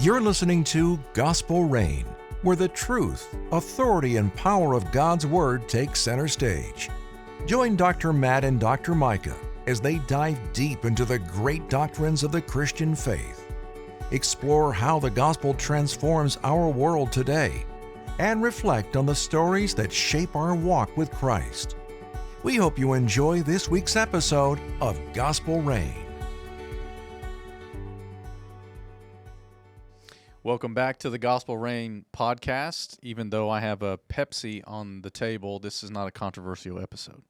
You're listening to Gospel Reign, where the truth, authority, and power of God's Word take center stage. Join Dr. Matt and Dr. Micah as they dive deep into the great doctrines of the Christian faith, explore how the gospel transforms our world today, and reflect on the stories that shape our walk with Christ. We hope you enjoy this week's episode of Gospel Reign. Welcome back to the Gospel Reign podcast. Even though I have a Pepsi on the table, this is not a controversial episode,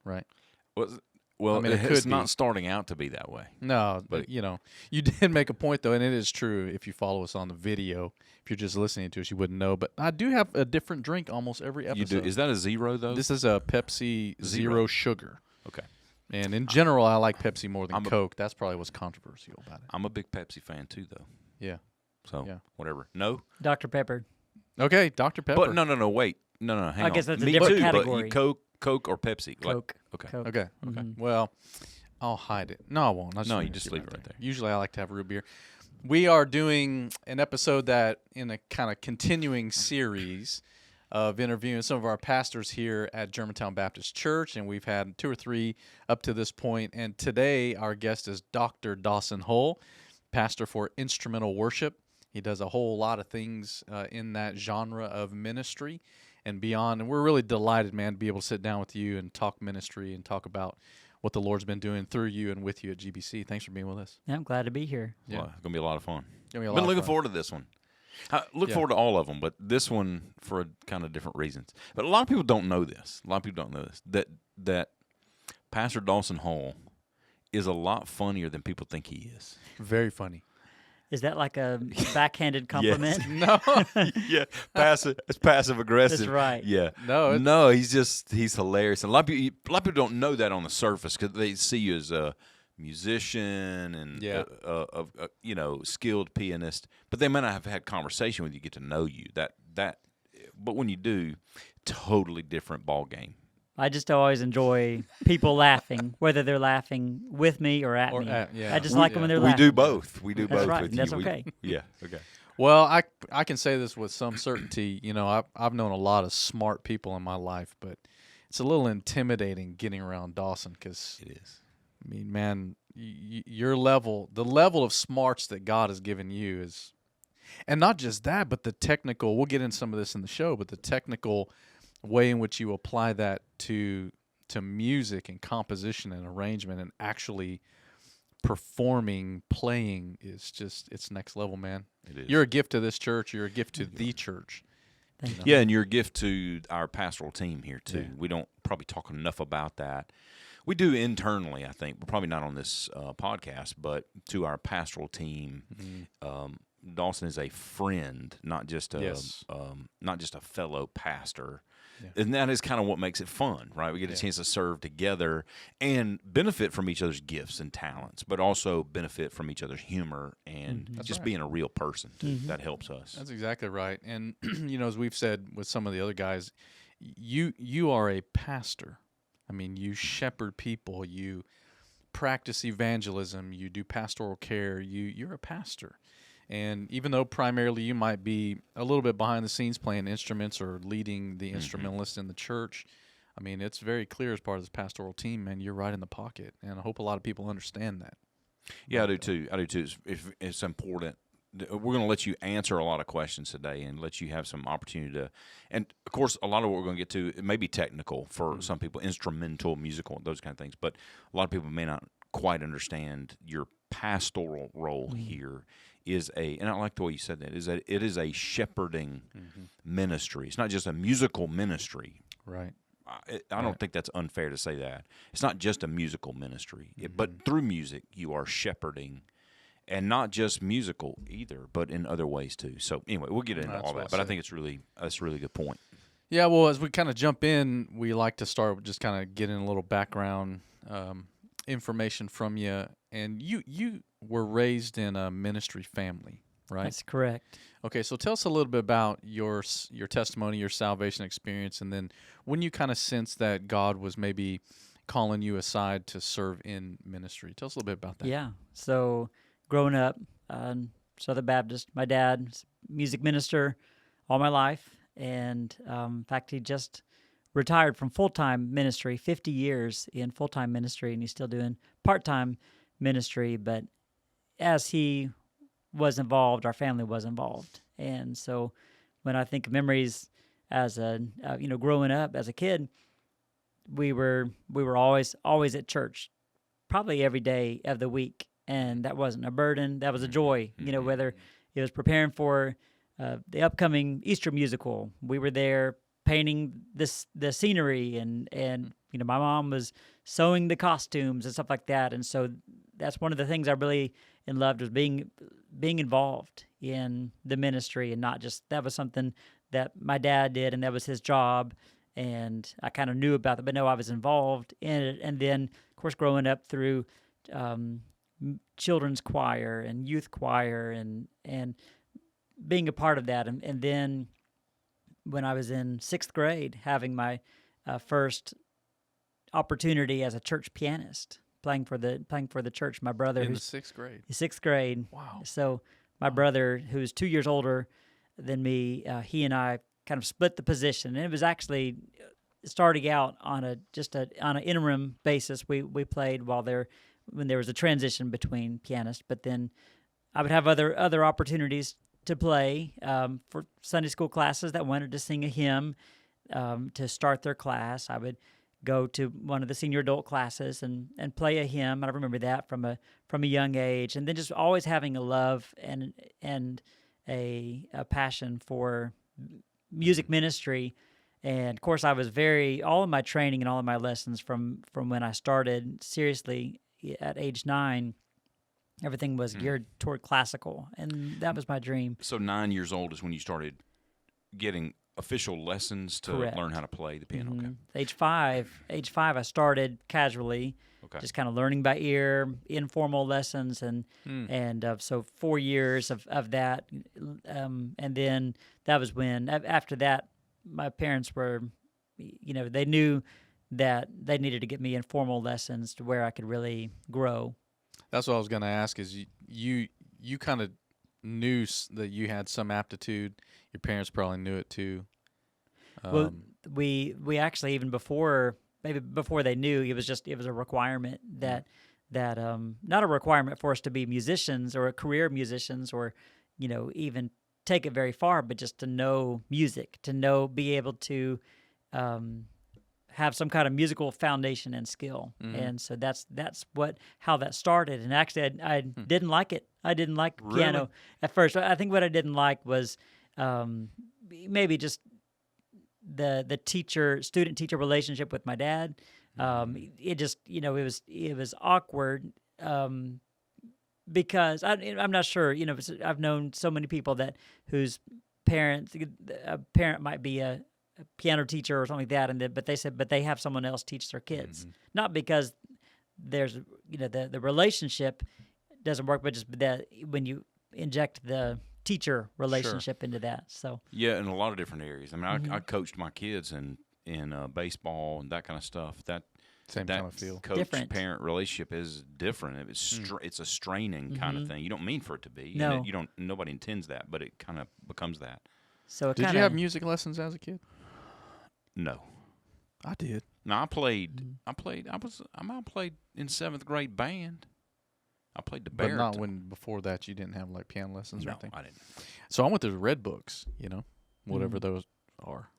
right? Well, I mean, it's not starting out to be that way. No, but you did make a point, though, and it is true. If you follow us on the video, if you're just listening to us, you wouldn't know. But I do have a different drink almost every episode. You do? Is that a zero, though? This is a Pepsi Zero Sugar. Okay. And in general, I like Pepsi more than Coke. That's probably what's controversial about it. I'm a big Pepsi fan, too, though. Yeah. So, whatever. No? Dr. Pepper. Okay, Dr. Pepper. But no, wait. No, hang on. I guess that's a Me different too, category. But Coke or Pepsi? Coke. Okay. Coke. Okay. Mm-hmm. Well, I'll hide it. No, I won't. You just leave it right there. Usually I like to have root beer. We are doing an episode that in a kind of continuing series of interviewing some of our pastors here at Germantown Baptist Church, and we've had 2 or 3 up to this point. And today our guest is Dr. Dawson Hull, pastor for instrumental worship. He does a whole lot of things in that genre of ministry and beyond. And we're really delighted, man, to be able to sit down with you and talk ministry and talk about what the Lord's been doing through you and with you at GBC. Thanks for being with us. Yeah, I'm glad to be here. Yeah. Well, it's going to be a lot of fun. Been looking forward to this one. I look forward to all of them, but this one for kind of different reasons. But a lot of people don't know this. That Pastor Dawson Hull is a lot funnier than people think he is. Very funny. Is that like a backhanded compliment? No. Yeah, it's passive aggressive. That's right. Yeah. No, he's hilarious. And a lot of people don't know that on the surface because they see you as a musician and a skilled pianist, but they may not have had conversation with you, get to know you. But when you do, totally different ball game. I just always enjoy people laughing, whether they're laughing with me or at me. I just like them when they're laughing. We do both. We do That's both right. with That's you. okay. Okay. Well, I can say this with some certainty. I've known a lot of smart people in my life, but it's a little intimidating getting around Dawson because it is. I mean, man, your level, the level of smarts that God has given you is, and not just that, but the technical. We'll get into some of this in the show, but the technical way in which you apply that to music and composition and arrangement and actually performing, playing is just, it's next level, man. It is. You're a gift to this church. You're a gift to the church. Yeah, and you're a gift to our pastoral team here, too. Yeah. We don't probably talk enough about that. We do internally, I think. We're probably not on this podcast, but to our pastoral team, Dawson is a friend, not just a fellow pastor. Yeah. And that is kind of what makes it fun, right? We get a chance to serve together and benefit from each other's gifts and talents, but also benefit from each other's humor and just being a real person. That helps us. That's exactly right. And, as we've said with some of the other guys, you are a pastor. I mean, you shepherd people, you practice evangelism, you do pastoral care, you're a pastor. And even though primarily you might be a little bit behind the scenes playing instruments or leading the instrumentalist in the church, I mean, it's very clear as part of this pastoral team, man, you're right in the pocket. And I hope a lot of people understand that. Yeah, I do too. It's important. We're going to let you answer a lot of questions today and let you have some opportunity to, and of course, a lot of what we're going to get to, it may be technical for some people, instrumental, musical, those kind of things, but a lot of people may not quite understand your pastoral role here is and I like the way you said that, it is a shepherding ministry. It's not just a musical ministry. Right. I don't think that's unfair to say that. It's not just a musical ministry, but through music you are shepherding. And not just musical either, but in other ways too. So anyway, we'll get into all that. But I think that's a really good point. Yeah, well, as we kind of jump in, we like to start with just kind of getting a little background information from you. And you were raised in a ministry family, right? That's correct. Okay, so tell us a little bit about your testimony, your salvation experience, and then when you kind of sensed that God was maybe calling you aside to serve in ministry. Tell us a little bit about that. Yeah. So growing up, Southern Baptist. My dad's music minister all my life, and in fact, he just retired from full-time ministry, 50 years in full-time ministry, and he's still doing part-time ministry. But as he was involved, our family was involved. And so when I think of memories as growing up as a kid, we were always at church, probably every day of the week. And that wasn't a burden, that was a joy, whether it was preparing for the upcoming Easter musical. We were there painting the scenery, and my mom was sewing the costumes and stuff like that. And so that's one of the things I really loved, was being involved in the ministry, and not just, that was something that my dad did and that was his job, and I kind of knew about it, but no, I was involved in it. And then, of course, growing up through children's choir and youth choir, and being a part of that, and then when I was in 6th grade, having my first opportunity as a church pianist, playing for the church. My brother, in the 6th grade. 6th grade. Wow. So my brother, who's 2 years older than me, he and I kind of split the position, and it was actually starting out on an interim basis. We played when there was a transition between pianists, but then I would have other opportunities to play for Sunday school classes that wanted to sing a hymn to start their class. I would go to one of the senior adult classes and play a hymn. I remember that from a young age, and then just always having a love and a passion for music ministry. And of course, I was all of my training and all of my lessons from when I started seriously at age 9. Everything was geared toward classical, and that was my dream. So 9 years old is when you started getting official lessons to Correct. Learn how to play the piano. Mm-hmm. Okay. Age five, I started casually, just kind of learning by ear, informal lessons, and so 4 years of that, and then that was when, after that, my parents were, they knew that they needed to get me informal lessons to where I could really grow. That's what I was going to ask, is you kind of knew that you had some aptitude. Your parents probably knew it too. Well, we actually, even before they knew, it was a requirement that not a requirement for us to be musicians or career musicians, or even take it very far, but just to know music, be able to have some kind of musical foundation and skill. And so that's how that started. And actually, I didn't like it. I didn't like piano at first. I think what I didn't like was maybe just the student teacher relationship with my dad. It just, it was awkward because I'm not sure. I've known so many people whose a parent might be a piano teacher or something like that, but they have someone else teach their kids, not because there's the relationship doesn't work, but just that when you inject the teacher relationship into that. So yeah, in a lot of different areas. I mean, I coached my kids in baseball and that kind of stuff. That same kind of feel. Coach-parent relationship is different. It's a straining kind of thing. You don't mean for it to be. No. And nobody intends that, but it kind of becomes that. So did you have music lessons as a kid? No, I did. No, I played in 7th grade band. I played the baritone. But not when before that you didn't have like piano lessons or anything. I didn't. So I went through the Red Books, whatever those are.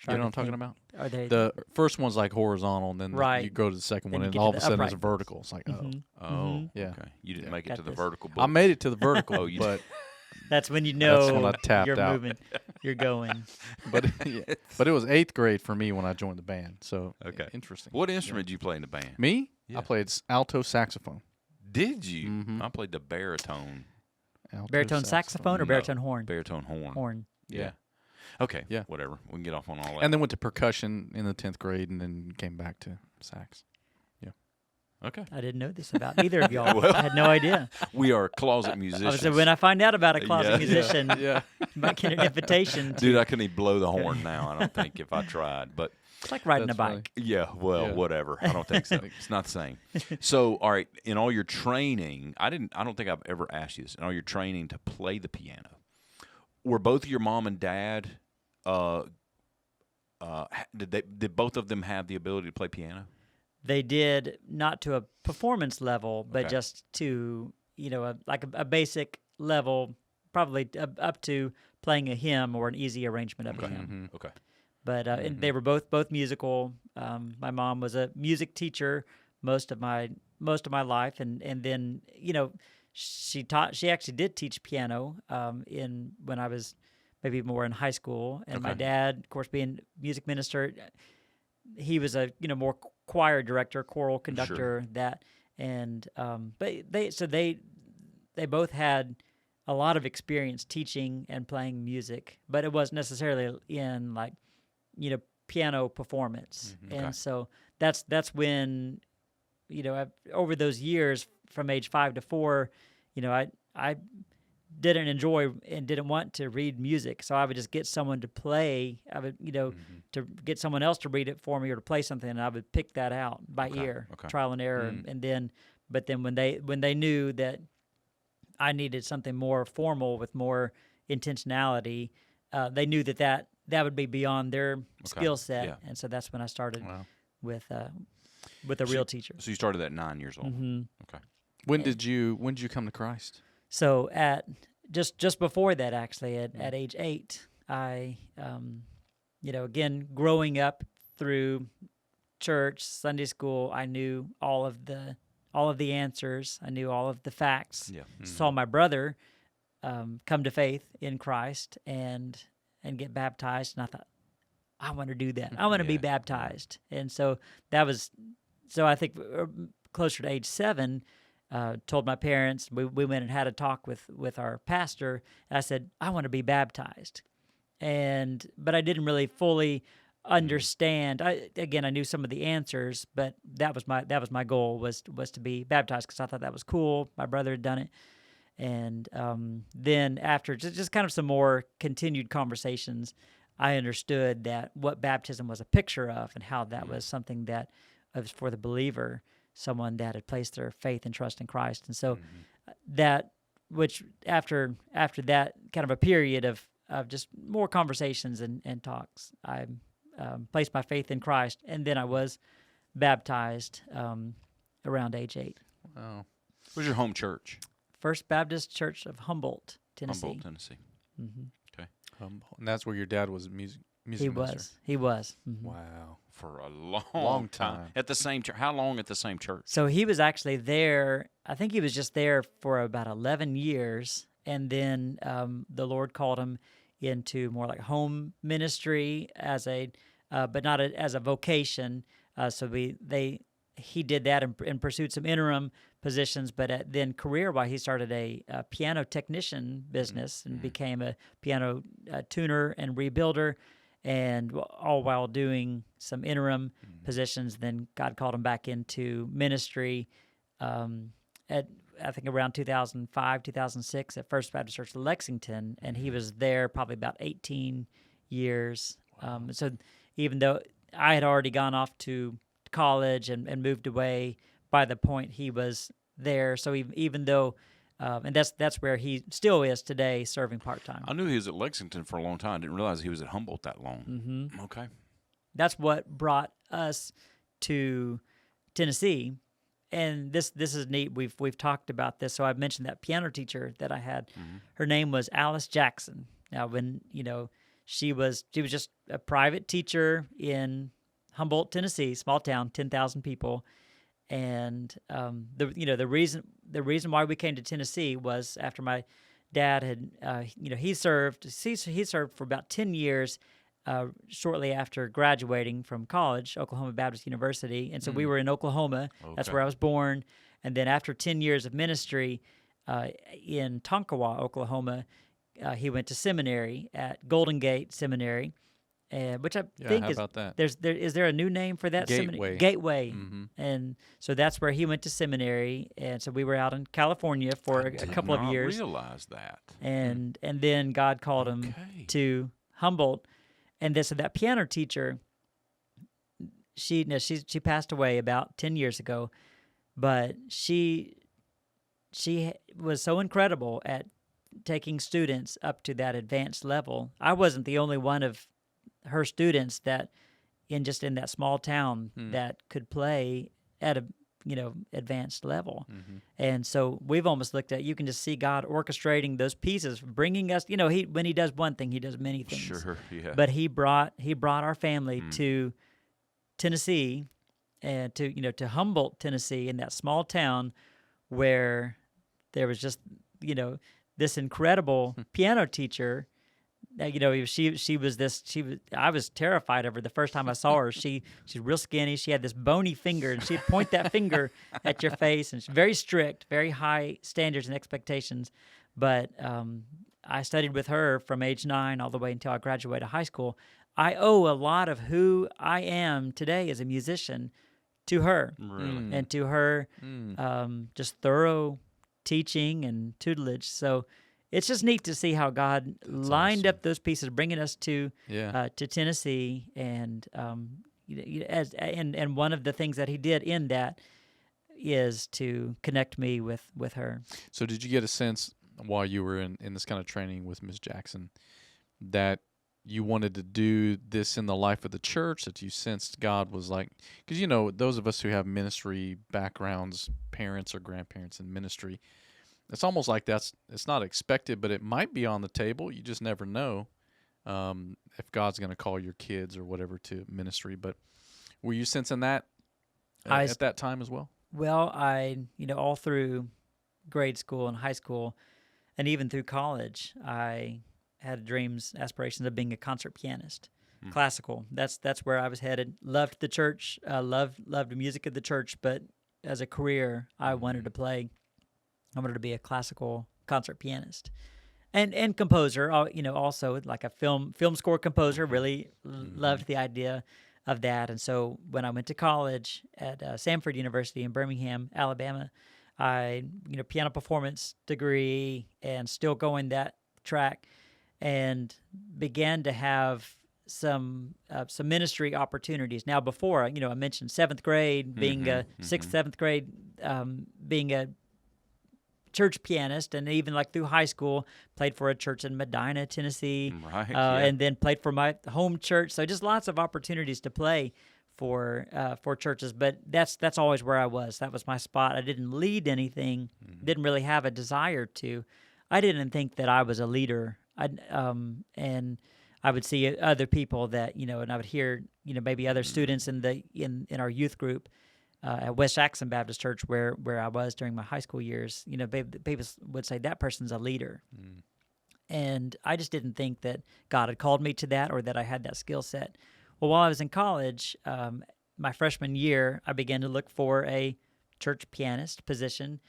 You know what I'm talking about? Are they the first one's like horizontal, and then you go to the second one, and all of a sudden it's vertical. It's like, yeah. Okay. You didn't make it to the vertical book. I made it to the vertical, but that's when that's when I tapped you're out. moving, you're going. But it was 8th grade for me when I joined the band. So interesting. What instrument did you play in the band? Me? Yeah. I played alto saxophone. Did you? I played the baritone. Baritone saxophone or baritone horn? Baritone horn. Horn. Yeah. Okay. Yeah. Whatever. We can get off on all that. And then went to percussion in the 10th grade, and then came back to sax. Yeah. Okay. I didn't know this about either of y'all. I had no idea. We are closet musicians. So when I find out about a closet musician, I might get an invitation. Dude, I couldn't even blow the horn now, I don't think, if I tried. But It's like riding That's a funny. bike. Yeah, well, Yeah. whatever. I don't think so. It's not the same. So, all right, in all your training, I don't think I've ever asked you this. In all your training to play the piano, were both of your mom and dad did both of them have the ability to play piano? They did, not to a performance level, but Okay. just to, a basic level, probably up to playing a hymn or an easy arrangement of a hymn. Okay. But and they were both musical. My mom was a music teacher most of my life, and then she actually did teach piano when I was maybe more in high school. And my dad, of course, being music minister, he was a more choir director, choral conductor. But they both had a lot of experience teaching and playing music, but it wasn't necessarily in piano performance. And so that's when over those years from age 5 to 4, I didn't enjoy and didn't want to read music, so I would just get someone to play. I would to get someone else to read it for me or to play something, and I would pick that out by ear, trial and error. And then when they knew that I needed something more formal with more intentionality, they knew that would be beyond their skill set. Yeah. And so that's when I started with a real teacher. So you started at 9 years old. Mm-hmm. Okay. When did you come to Christ? So at just before that, actually, at age 8, I again, growing up through church, Sunday school, I knew all of the answers. I knew all of the facts. Yeah. Saw my brother come to faith in Christ and get baptized, and I thought, I want to do that. I want to be baptized. And so I think closer to age 7, told my parents. We went and had a talk with our pastor. And I said, I want to be baptized, but I didn't really fully understand. I knew some of the answers, but that was my goal was to be baptized because I thought that was cool. My brother had done it. And then after just kind of some more continued conversations, I understood that what baptism was a picture of and how that was something that was for the believer, someone that had placed their faith and trust in Christ. And so after that kind of a period of just more conversations and talks, I placed my faith in Christ, and then I was baptized around age 8. Wow. What was your home church? First Baptist Church of Humboldt, Tennessee. Humboldt, Tennessee. Mm-hmm. Okay. And that's where your dad was music He minister. He was. Mm-hmm. Wow. For a long, Long time. At the same church. How long at the same church? So he was actually there. I think he was just there for about 11 years, and then the Lord called him into more like home ministry but not as a vocation. So he did that and pursued some interim positions, but then career-wise, he started a piano technician business and became a piano tuner and rebuilder, and all while doing some interim positions. Then God called him back into ministry at I think around 2005, 2006 at First Baptist Church Lexington, and he was there probably about 18 years. So even though I had already gone off to college and moved away by the point he was there, so even though, and that's where he still is today, serving part-time. I knew he was at Lexington for a long time. I didn't realize he was at Humboldt that long. Mm-hmm. Okay. That's what brought us to Tennessee. And this is neat. We've talked about this. So I've mentioned that piano teacher that I had. Mm-hmm. Her name was Alice Jackson. Now, when she was just a private teacher in Humboldt, Tennessee, small town, 10,000 people. And the reason why we came to Tennessee was after my dad had he served for about 10 years. Shortly after graduating from college, Oklahoma Baptist University. And so we were in Oklahoma. Okay. That's where I was born. And then after 10 years of ministry in Tonkawa, Oklahoma, he went to seminary at Golden Gate Seminary, which I think is, about that? Is there a new name for that seminary? Gateway. Mm-hmm. And so that's where he went to seminary. And so we were out in California for a couple of years. I did not realize that. And then God called him to Humboldt. And so that piano teacher, she passed away about 10 years ago, but she was so incredible at taking students up to that advanced level. I wasn't the only one of her students that in that small town that could play at a advanced level. And so we've almost looked at, you can just see God orchestrating those pieces, bringing us, when he does one thing, he does many things. Sure, yeah. But he brought our family to Tennessee, and to Humboldt, Tennessee, in that small town where there was just, this incredible piano teacher. I was terrified of her the first time I saw her. She's real skinny. She had this bony finger, and she'd point that finger at your face, and she's very strict, very high standards and expectations. But I studied with her from age 9 all the way until I graduated high school. I owe a lot of who I am today as a musician to her, and to her just thorough teaching and tutelage. So it's just neat to see how God lined up those pieces, bringing us to Tennessee, and and one of the things that he did in that is to connect me with her. So did you get a sense while you were in this kind of training with Ms. Jackson that you wanted to do this in the life of the church, that you sensed God was like, because those of us who have ministry backgrounds, parents or grandparents in ministry, it's almost like it's not expected, but it might be on the table. You just never know if God's going to call your kids or whatever to ministry. But were you sensing that at that time as well? Well, I, all through grade school and high school, and even through college, I had dreams, aspirations of being a concert pianist, classical. That's where I was headed. Loved the church, loved the music of the church, but as a career, I wanted to play. I wanted to be a classical concert pianist, and composer. Also like a film score composer. Really loved the idea of that. And so when I went to college at Samford University in Birmingham, Alabama, I piano performance degree, and still going that track, and began to have some ministry opportunities. Now, before I mentioned 7th grade being a 6th, 7th grade being a church pianist, and even like through high school, played for a church in Medina, Tennessee, and then played for my home church. So just lots of opportunities to play for churches. But that's always where I was. That was my spot. I didn't lead anything. Didn't really have a desire to. I didn't think that I was a leader. And I would see other people that and I would hear maybe other students in our youth group. At West Jackson Baptist Church, where I was during my high school years, people would say that person's a leader. And I just didn't think that God had called me to that, or that I had that skill set. Well, while I was in college, my freshman year, I began to look for a church pianist position.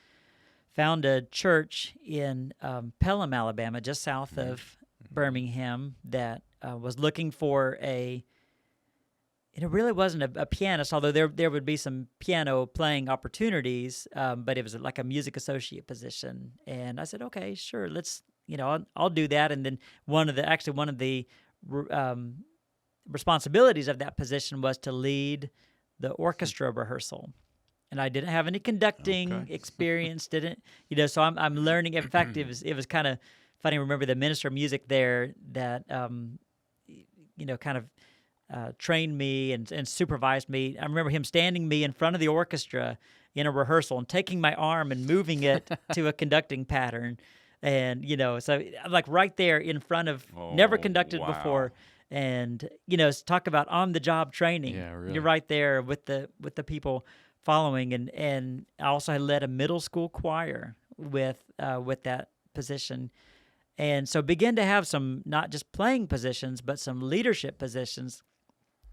Found a church in Pelham, Alabama, just south of Birmingham, that was looking for it really wasn't a pianist, although there would be some piano playing opportunities, but it was like a music associate position. And I said, okay, sure, let's, I'll do that. And then one of the responsibilities of that position was to lead the orchestra rehearsal. And I didn't have any conducting experience, so I'm learning. In fact, it was kind of funny. I remember the minister of music there that, kind of trained me and supervised me. I remember him standing me in front of the orchestra in a rehearsal and taking my arm and moving it to a conducting pattern. And, so I'm like right there in front of, never conducted before. And, talk about on-the-job training. Yeah, really. You're right there with the people following. And I also had led a middle school choir with that position. And so began to have some, not just playing positions, but some leadership positions.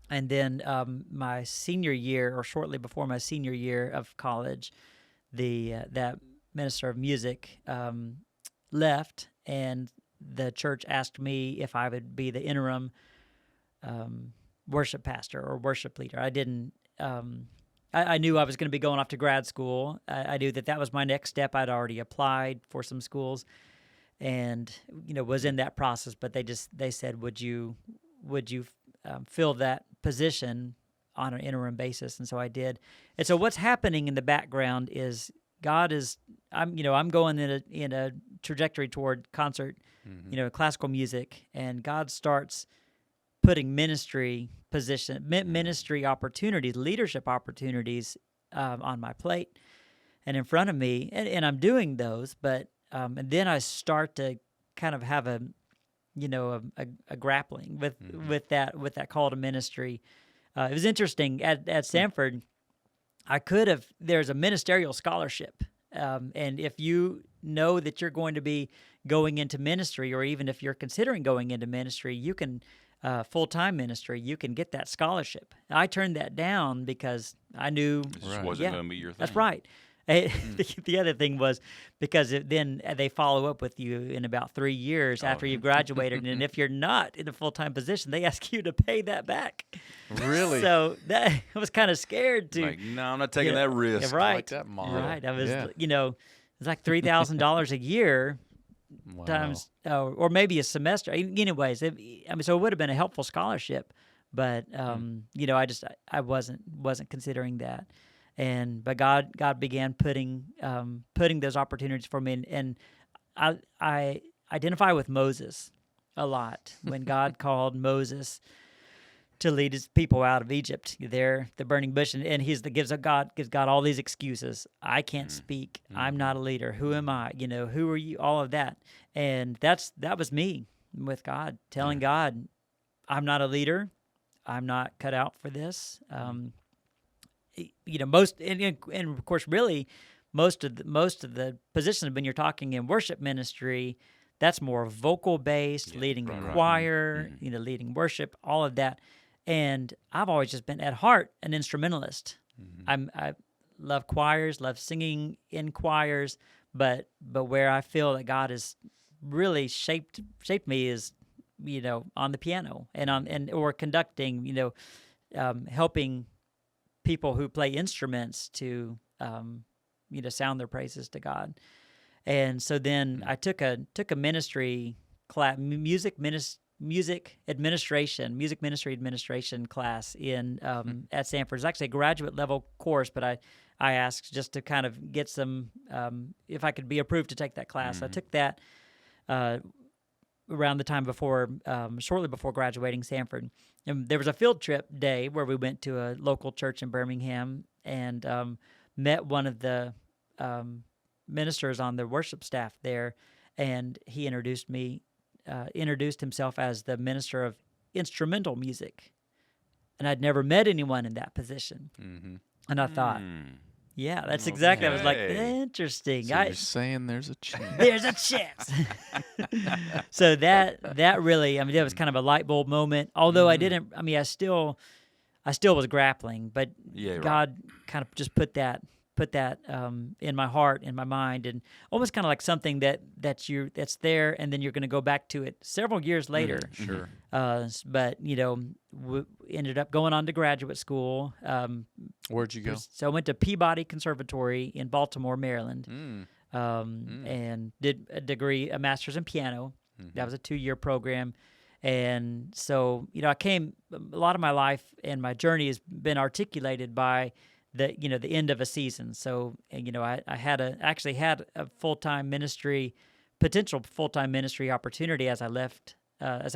And then my senior year, or shortly before my senior year of college, that minister of music left, and the church asked me if I would be the interim worship pastor or worship leader. I didn't. I knew I was going to be going off to grad school. I knew that was my next step. I'd already applied for some schools, and was in that process. But they said, would you fill that position on an interim basis, and so I did. And so what's happening in the background is I'm going in a trajectory toward concert, classical music, and God starts putting ministry opportunities, leadership opportunities on my plate and in front of me, and I'm doing those, but and then I start to kind of have a grappling with that call to ministry. It was interesting at Samford. There's a ministerial scholarship, and if you know that you're going to be going into ministry, or even if you're considering going into ministry, you can full-time ministry, you can get that scholarship. I turned that down because I knew this wasn't going to be your thing. That's right. The other thing was because then they follow up with you in about 3 years after you've graduated, and if you're not in a full-time position, they ask you to pay that back. Really? So I was kind of scared to. Like, no, I'm not taking that risk. Yeah, right. I like that model. Right. I was, it's like $3,000 a year. Wow. Times, or maybe a semester. Anyways, so it would have been a helpful scholarship, but I wasn't considering that, but God began putting those opportunities for me, and I identify with Moses a lot when God called Moses to lead his people out of Egypt, there, the burning bush, and gives God all these excuses. I can't speak. I'm not a leader. Who am I? Who are you? All of that, and that was me with God, telling God, I'm not a leader. I'm not cut out for this. Most, and of course, really, most of the positions when you're talking in worship ministry, that's more vocal based, leading the choir, leading worship, all of that. And I've always just been at heart an instrumentalist. I love choirs, love singing in choirs, but where I feel that God has really shaped me is on the piano or conducting, helping people who play instruments to sound their praises to God. And so then I took a ministry class, music ministry administration class in at Samford. It's actually a graduate level course, but I asked just to kind of get some if I could be approved to take that class. I took that around the time shortly before graduating Samford. And there was a field trip day where we went to a local church in Birmingham and met one of the ministers on the worship staff there, and he introduced himself as the minister of instrumental music, and I'd never met anyone in that position. And I thought, yeah, that's exactly. I was like, interesting. So you're saying there's a chance. There's a chance. So that really, that was kind of a light bulb moment. Although I still was grappling, but God kind of just put that in my heart, in my mind, and almost kind of like something that's there, and then you're going to go back to it several years later. Sure. But ended up going on to graduate school. Where'd you go? So I went to Peabody Conservatory in Baltimore, Maryland, and did a master's in piano. That was a 2-year program. And so, a lot of my life and my journey has been articulated by the end of a season. So, I actually had a potential full-time ministry opportunity as I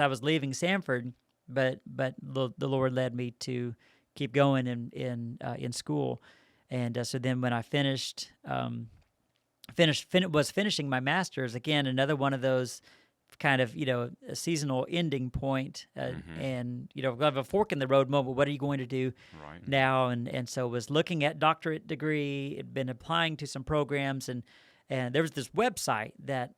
was leaving Samford, but the Lord led me to keep going in school. And so then when I was finishing my master's, again, another one of those kind of, a seasonal ending point, and, have a fork in the road moment. What are you going to do now? And so was looking at doctorate degree, had been applying to some programs, and there was this website that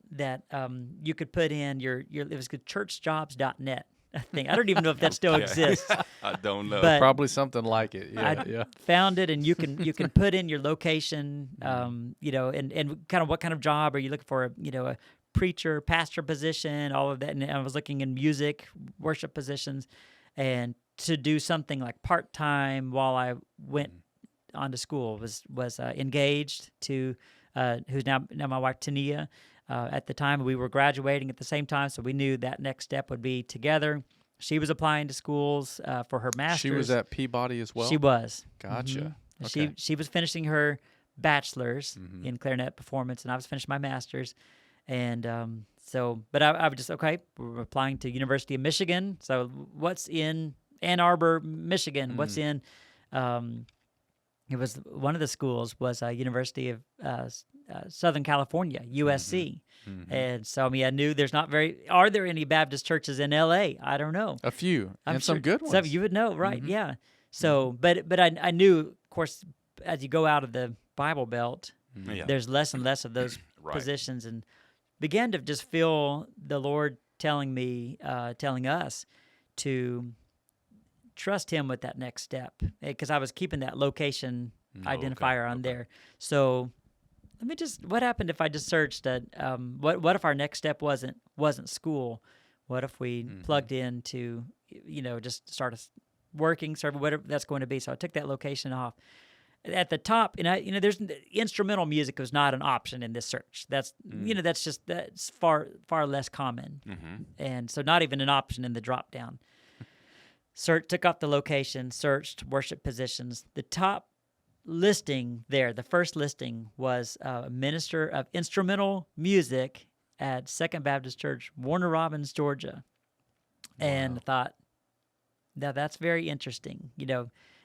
you could put in it was churchjobs.net. I think. I don't even know if that still exists. I don't know. But probably something like it. Yeah, found it, and you can put in your location, and kind of what kind of job are you looking for? A preacher, pastor position, all of that. And I was looking in music, worship positions, and to do something like part-time while I went on to school was engaged to who's now my wife, Tania. At the time, we were graduating at the same time, so we knew that next step would be together. She was applying to schools for her master's. She was at Peabody as well? She was. Gotcha. Mhm. Okay. She was finishing her bachelor's in clarinet performance, and I was finishing my master's. And but I was just, okay, we're applying to University of Michigan. So what's in Ann Arbor, Michigan? What's in, it was one of the schools was University of Southern California, USC. And so, I mean, I knew are there any Baptist churches in LA? I don't know. A few, I'm and sure some good ones. So you would know, right? Yeah. So, but I knew, of course, as you go out of the Bible Belt, there's less and less of those positions, and began to just feel the Lord telling us to trust Him with that next step, because I was keeping that location identifier on there. So let me what happened if I just searched that? What if our next step wasn't school? What if we plugged into, just start working, serving, whatever that's going to be? So I took that location off. At the top, and there's instrumental music was not an option in this search. That's that's far less common, and so not even an option in the drop down. Took off the location, searched worship positions. The top listing there, the first listing was a minister of instrumental music at Second Baptist Church, Warner Robins, Georgia, and I thought, now that's very interesting,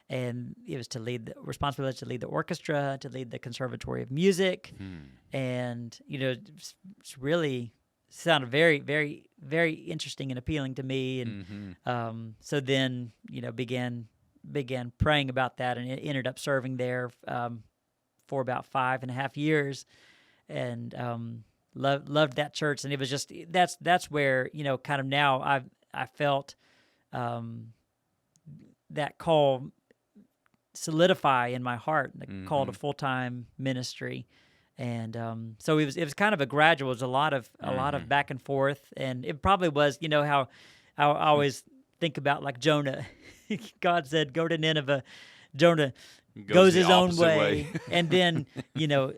And it was responsibility to lead the orchestra, to lead the Conservatory of Music, and it's really sounded very, very, very interesting and appealing to me. And so then began praying about that, and it ended up serving there for about 5.5 years, and loved that church. And it was just that's where kind of now I felt that call solidify in my heart, the call to full-time ministry. And so it was kind of a gradual. It was a lot of back and forth, and it probably was, how I always think about, like Jonah. God said, "Go to Nineveh." Jonah goes his own way. And then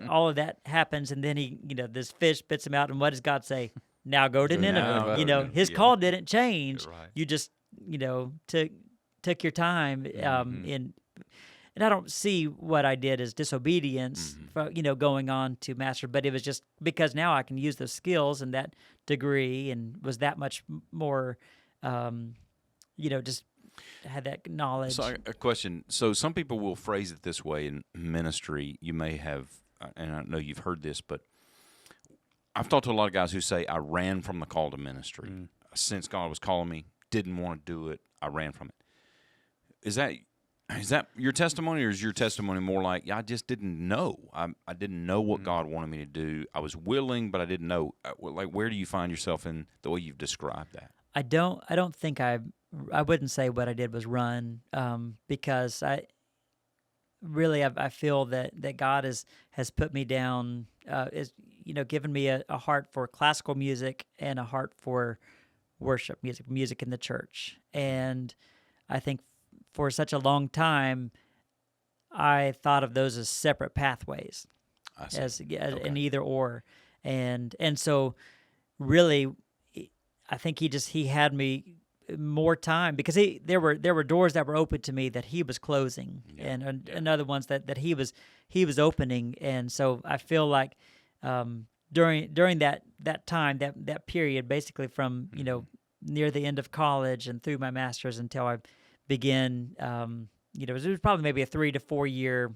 all of that happens, and then he this fish spits him out, and what does God say? Now go to Nineveh. His call didn't change. Right. You just took your time and I don't see what I did as disobedience, for, going on to master, but it was just because now I can use those skills and that degree, and was that much more, just had that knowledge. So a question. So some people will phrase it this way in ministry. You may have, and I know you've heard this, but I've talked to a lot of guys who say, I ran from the call to ministry. Since God was calling me, didn't want to do it, I ran from it. Is that your testimony, or is your testimony more like, I just didn't know? I didn't know what God wanted me to do. I was willing, but I didn't know. Like, where do you find yourself in the way you've described that? I don't think I wouldn't say what I did was run, because I feel that God has put me down, given me a heart for classical music and a heart for worship music in the church. And I think for such a long time, I thought of those as separate pathways, as an either or, and so really, I think he had me more time, because there were doors that were open to me that he was closing, and other ones that he was opening, and so I feel like during that time, that period, basically from near the end of college and through my master's until I began, it was probably maybe a 3 to 4 year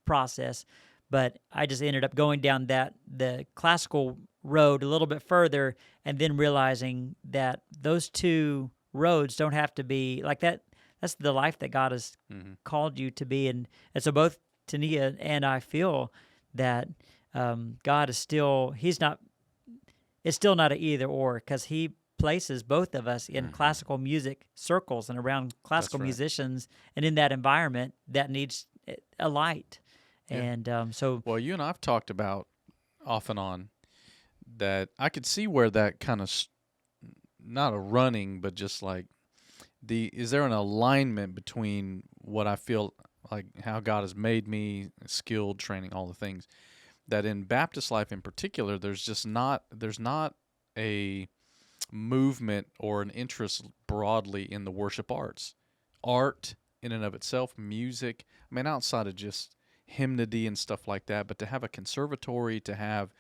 process, but I just ended up going down the classical road a little bit further, and then realizing that those two roads don't have to be like that. That's the life that God has called you to be, and so both Tania and I feel that God is still, it's still not an either or, because He places both of us in classical music circles and around classical musicians, and in that environment that needs a light. And well, you and I've talked about off and on that I could see where that kind of not a running, but just like is there an alignment between what I feel like, how God has made me, skilled, training, all the things, that in Baptist life in particular, there's not a movement or an interest broadly in the worship arts. Art in and of itself, music, I mean, outside of just hymnody and stuff like that, but to have a conservatory, to have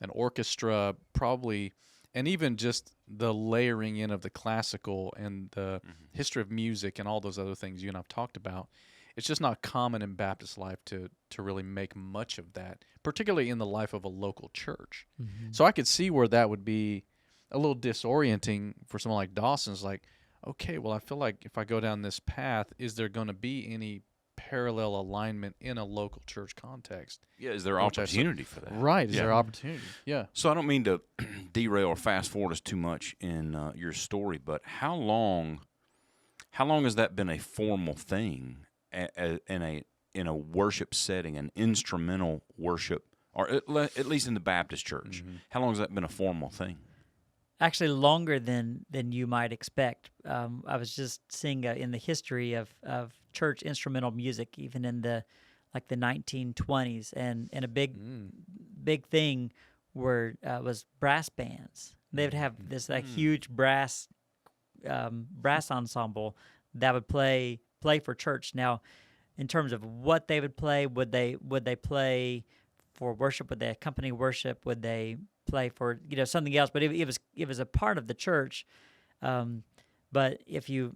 an orchestra, probably, and even just the layering in of the classical and the history of music and all those other things you and I've talked about, it's just not common in Baptist life to really make much of that, particularly in the life of a local church. So I could see where that would be a little disorienting for someone like Dawson. It's like, okay, well, I feel like if I go down this path, is there going to be any parallel alignment in a local church context? Yeah, is there opportunity for that? Right, is there opportunity? Yeah. So I don't mean to derail or fast forward us too much in your story, but how long has that been a formal thing in a worship setting, an instrumental worship, or at least in the Baptist church? How long has that been a formal thing? Actually, longer than you might expect. I was just seeing in the history of church instrumental music, even in the 1920s, and a big thing was brass bands. They would have this huge brass ensemble that would play for church. Now, in terms of what they would play, would they play for worship? Would they accompany worship? Would they play for something else? But it was a part of the church. But if you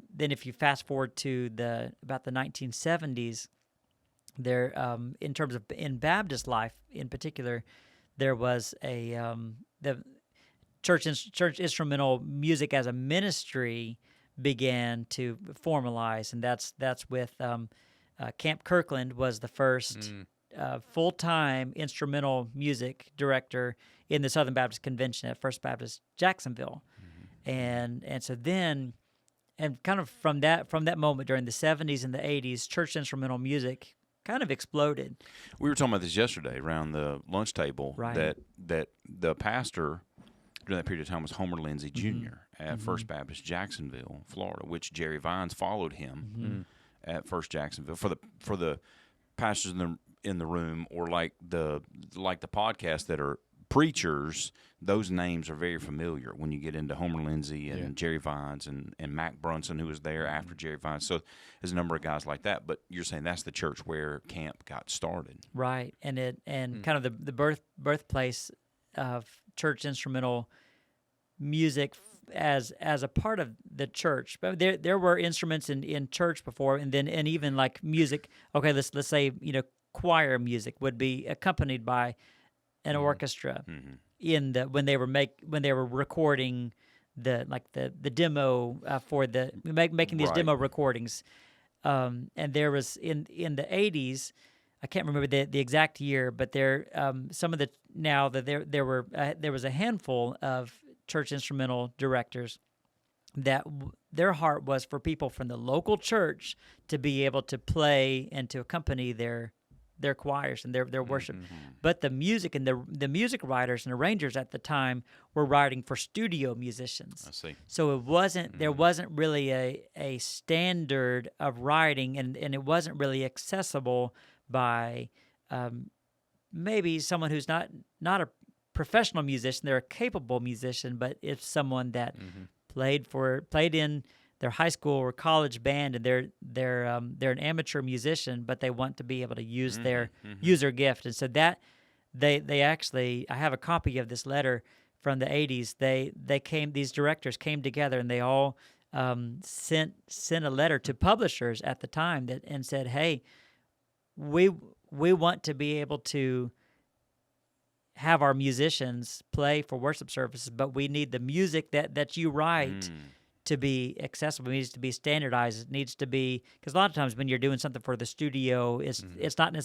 fast forward to about the 1970s, there in terms of in Baptist life in particular, there was the church instrumental music as a ministry began to formalize, and that's with Camp Kirkland was the first full-time instrumental music director in the Southern Baptist Convention at First Baptist Jacksonville, and so then, and kind of from that moment during the 70s and the 80s, church instrumental music kind of exploded. We were talking about this yesterday around the lunch table, right. that the pastor during that period of time was Homer Lindsay Jr. At First Baptist Jacksonville, Florida, which Jerry Vines followed him at First Jacksonville. For the pastors in the room, or like the podcast that are preachers, those names are very familiar when you get into Homer Lindsay and Jerry Vines and Mac Brunson, who was there after Jerry Vines. So there's a number of guys like that. But you're saying that's the church where camp got started, right? And kind of the birthplace of church instrumental music as a part of the church. But there were instruments in church before, and even like music. Okay, let's say choir music would be accompanied by an orchestra when they were recording the demo for making these demo recordings. And there was in the 80s, I can't remember the exact year, but there was a handful of church instrumental directors that their heart was for people from the local church to be able to play and to accompany their choirs and their worship. But the music and the music writers and arrangers at the time were writing for studio musicians. I see. So it wasn't there wasn't really a standard of writing, and it wasn't really accessible by maybe someone who's not a professional musician. They're a capable musician, but it's someone that played in their high school or college band, and they're an amateur musician, but they want to be able to use their user gift. And so that they actually, I have a copy of this letter from the 80s. These directors came together, and they all sent a letter to publishers at the time and said, hey, we want to be able to have our musicians play for worship services, but we need the music that you write to be accessible. It needs to be standardized. It needs to be, because a lot of times when you're doing something for the studio, it's not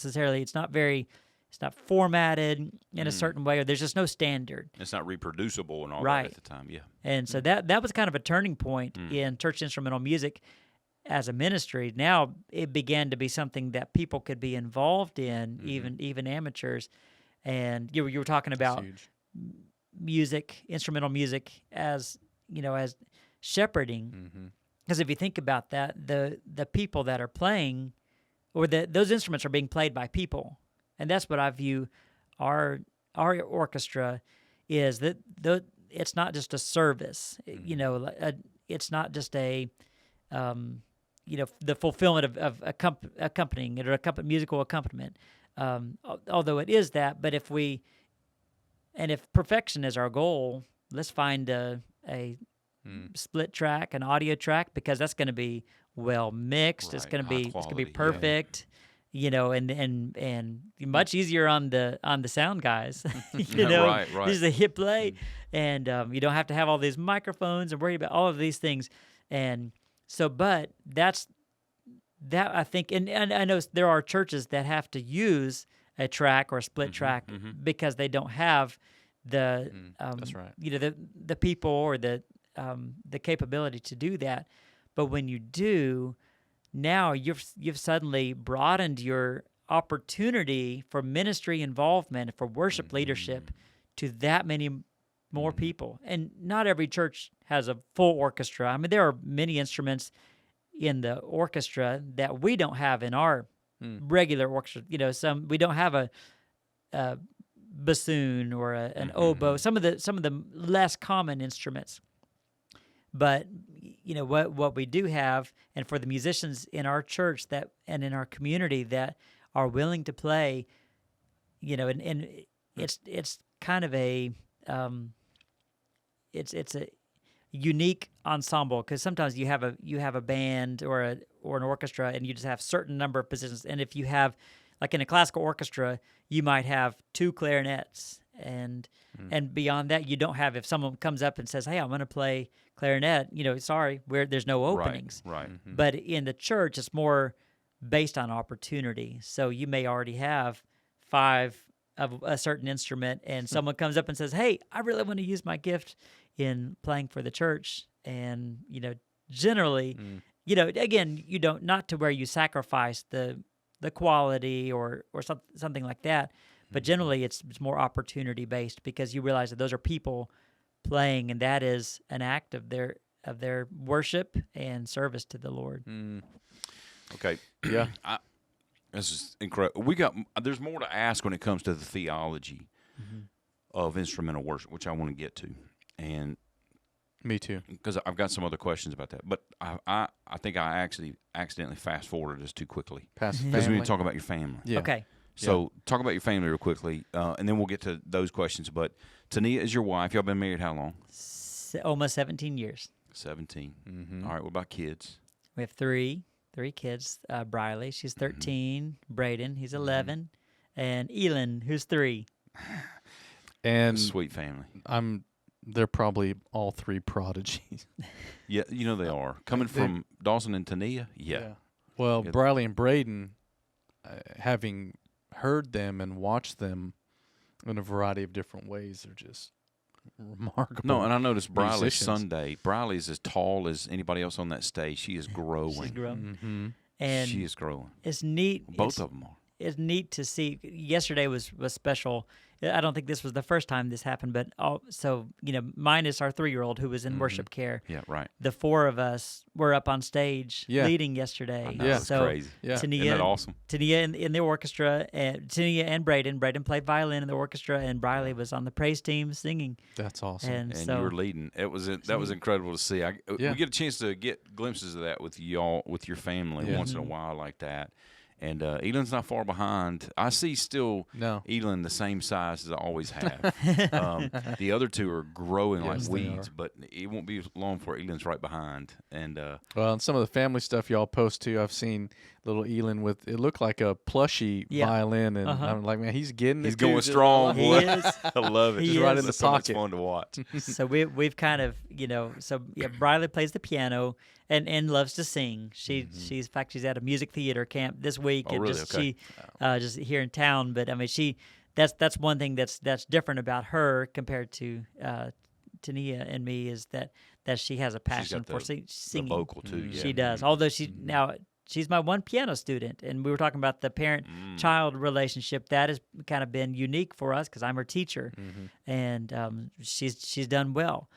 formatted in a certain way, or there's just no standard. It's not reproducible and all that at the time. Yeah. And so that was kind of a turning point in church instrumental music as a ministry. Now it began to be something that people could be involved in, even amateurs. And you were talking about music, instrumental music as shepherding. Because if you think about that, the people that are playing, or those instruments are being played by people, and that's what I view our orchestra is, that it's not just a service. It's not just a the fulfillment of accompanying it or musical accompaniment. Although it is that, but if perfection is our goal, let's find a split track, an audio track, because that's going to be well mixed. Right. It's going to High be quality, perfect. And much easier on the sound guys. Right. Just a hit play, and you don't have to have all these microphones and worry about all of these things. And so, but that I think, and I know there are churches that have to use a track or a split track because they don't have the that's right. The people or the capability to do that. But when you do, now you've suddenly broadened your opportunity for ministry involvement, for worship leadership, to that many more people. And not every church has a full orchestra. I mean, there are many instruments in the orchestra that we don't have in our regular orchestra. We don't have a bassoon or an oboe. Some of the less common instruments. But what we do have, and for the musicians in our church and in our community that are willing to play, and it's kind of a it's a unique ensemble, because sometimes you have a band or an orchestra and you just have certain number of positions, and if you have, like in a classical orchestra, you might have 2 clarinets, and beyond that you don't have. If someone comes up and says, "Hey, I'm going to play clarinet," sorry, there's no openings. Right. But in the church, it's more based on opportunity. So you may already have 5 of a certain instrument, and someone comes up and says, "Hey, I really want to use my gift in playing for the church." And generally, again, you don't, not to where you sacrifice the quality or something like that, but generally it's more opportunity based, because you realize that those are people playing, and that is an act of their worship and service to the Lord. Okay. Yeah. This is incredible. There's more to ask when it comes to the theology of instrumental worship, which I want to get to, and Me too. because I've got some other questions about that. But I think I actually accidentally fast forwarded this too quickly, Past because we family. need to talk about your family. Yeah. Okay. So talk about your family real quickly, and then we'll get to those questions. But Tania is your wife. Y'all been married how long? Almost 17 years. 17. All right. What about kids? We have three kids. Briley, she's 13. Braden, he's 11. And Elin, who's 3. And Sweet family. they're probably all 3 prodigies. Yeah, they are. Coming from Dawson and Tania, yeah. Well, Good. Briley and Braden, having heard them and watched them in a variety of different ways, they're just remarkable. No, and I noticed Briley musicians. Sunday. Briley's as tall as anybody else on that stage. She is growing. She's grown. Mm-hmm. And She is growing. it's neat. Both of them are. It's neat to see. Yesterday was special. I don't think this was the first time this happened, but minus our 3-year-old who was in worship care. Yeah, right. The 4 of us were up on stage leading yesterday. I know, Yeah. it's So crazy. Yeah. Isn't that awesome? Tania in the orchestra, and Tania and Braden. Braden played violin in the orchestra, and Briley was on the praise team singing. That's awesome. And so you were leading. That was incredible to see. We get a chance to get glimpses of that with y'all, with your family once in a while like that. And Elin's not far behind. I see still Elin the same size as I always have. The other 2 are growing like weeds, but it won't be long before Elin's right behind. And and some of the family stuff y'all post too, I've seen little Elin with, it looked like a plushy violin, and I'm like, man, he's getting he's it going too, strong. He Boy. is. I love it. He Just is. right in the the so much pocket. fun to watch. So we've kind of Briley plays the piano and loves to sing. She's in fact she's at a music theater camp this week. Oh, and really? she just here in town. But I mean that's one thing that's different about her compared to Tania and me, is that she has a passion for singing. The vocal too. Yeah. She does. Although she's my one piano student, and we were talking about the parent-child relationship. That has kind of been unique for us because I'm her teacher, and she's done well.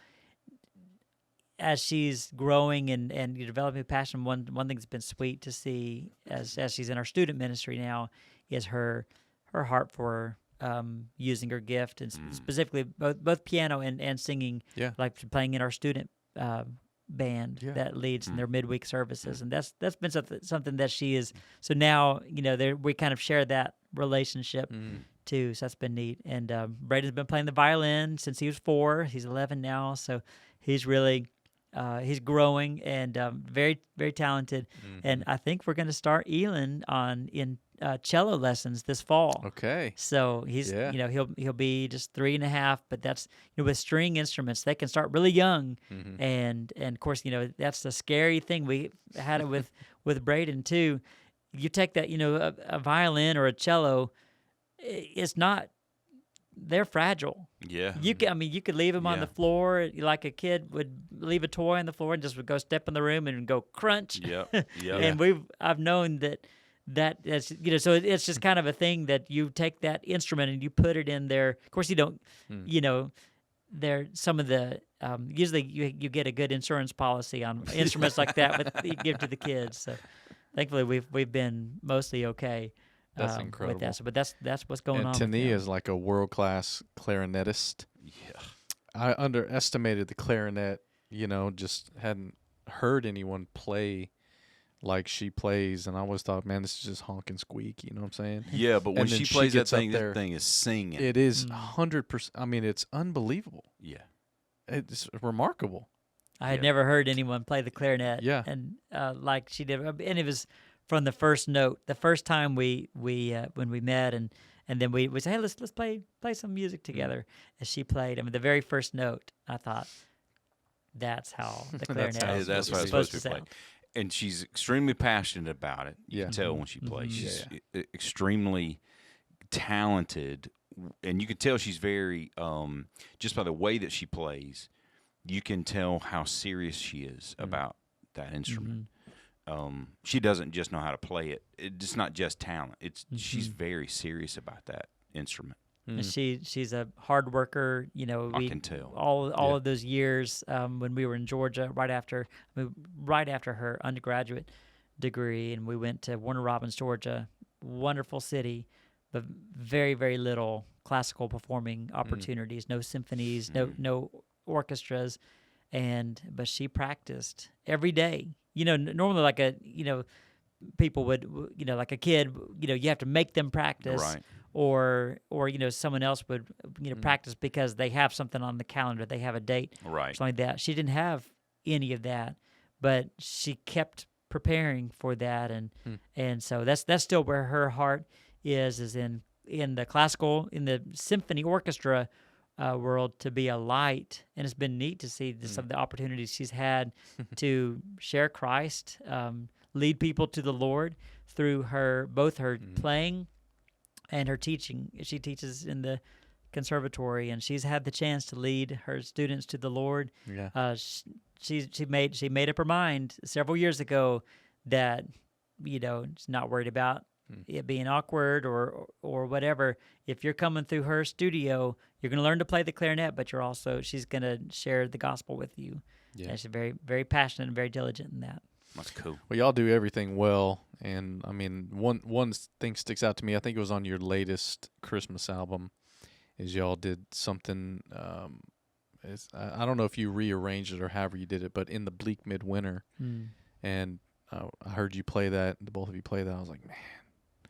As she's growing and developing a passion, one thing that's been sweet to see as she's in our student ministry now is her heart for using her gift, and specifically both piano and singing, like playing in our student band that leads in their midweek services, and that's been something that she is. So now we kind of share that relationship too. So that's been neat. And Braden's been playing the violin since he was 4. He's 11 now, so he's really he's growing and very, very talented. And I think we're going to start Elin in cello lessons this fall. Okay. So he's he'll be just 3.5, but that's with string instruments they can start really young, and of course that's the scary thing. We had it with Braden too. You take that a violin or a cello, it's not. They're fragile. Yeah. You could leave them on the floor like a kid would leave a toy on the floor and just would go step in the room and go crunch. Yep. And I've known that's so it's just kind of a thing that you take that instrument and you put it in there. Of course you don't there some of the usually you get a good insurance policy on instruments like that, but you give to the kids. So thankfully we've been mostly okay. That's incredible. With that. But that's what's going on. And Tania is like a world-class clarinetist. Yeah. I underestimated the clarinet, just hadn't heard anyone play like she plays, and I always thought, man, this is just honk and squeak, you know what I'm saying? Yeah, but when she plays that thing is singing. It is 100%. I mean, it's unbelievable. Yeah. It's remarkable. I had never heard anyone play the clarinet. Yeah. And like she did. And it was from the first note. The first time we when we met and then we said, hey, let's play some music together. As she played, the very first note, I thought, that's how the clarinet that's how it's supposed to be played. And she's extremely passionate about it. You can tell when she plays. She's extremely talented, and you can tell she's very just by the way that she plays. You can tell how serious she is about that instrument. She doesn't just know how to play it. It's not just talent. She's very serious about that instrument. And she's a hard worker. I can tell. All of those years when we were in Georgia, right after her undergraduate degree, and we went to Warner Robins, Georgia, wonderful city, but very, very little classical performing opportunities. No symphonies, no orchestras, but she practiced every day. Normally like people would, like a kid, you have to make them practice. Right. Or someone else would practice because they have something on the calendar, they have a date, right? Something like that. She didn't have any of that, but she kept preparing for that, and so that's still where her heart is in the classical, in the symphony orchestra world, to be a light. And it's been neat to see some of the opportunities she's had to share Christ, lead people to the Lord through both her playing and her teaching. She teaches in the conservatory, and she's had the chance to lead her students to the Lord. Yeah. She made up her mind several years ago that she's not worried about it being awkward or whatever. If you're coming through her studio, you're going to learn to play the clarinet, but she's going to share the gospel with you. Yeah. And she's very, very passionate and very diligent in that. That's cool. Well, y'all do everything well, and one thing sticks out to me. I think it was on your latest Christmas album, is y'all did something. I don't know if you rearranged it or however you did it, but in the bleak midwinter, and I heard you play that. The both of you play that. I was like, man,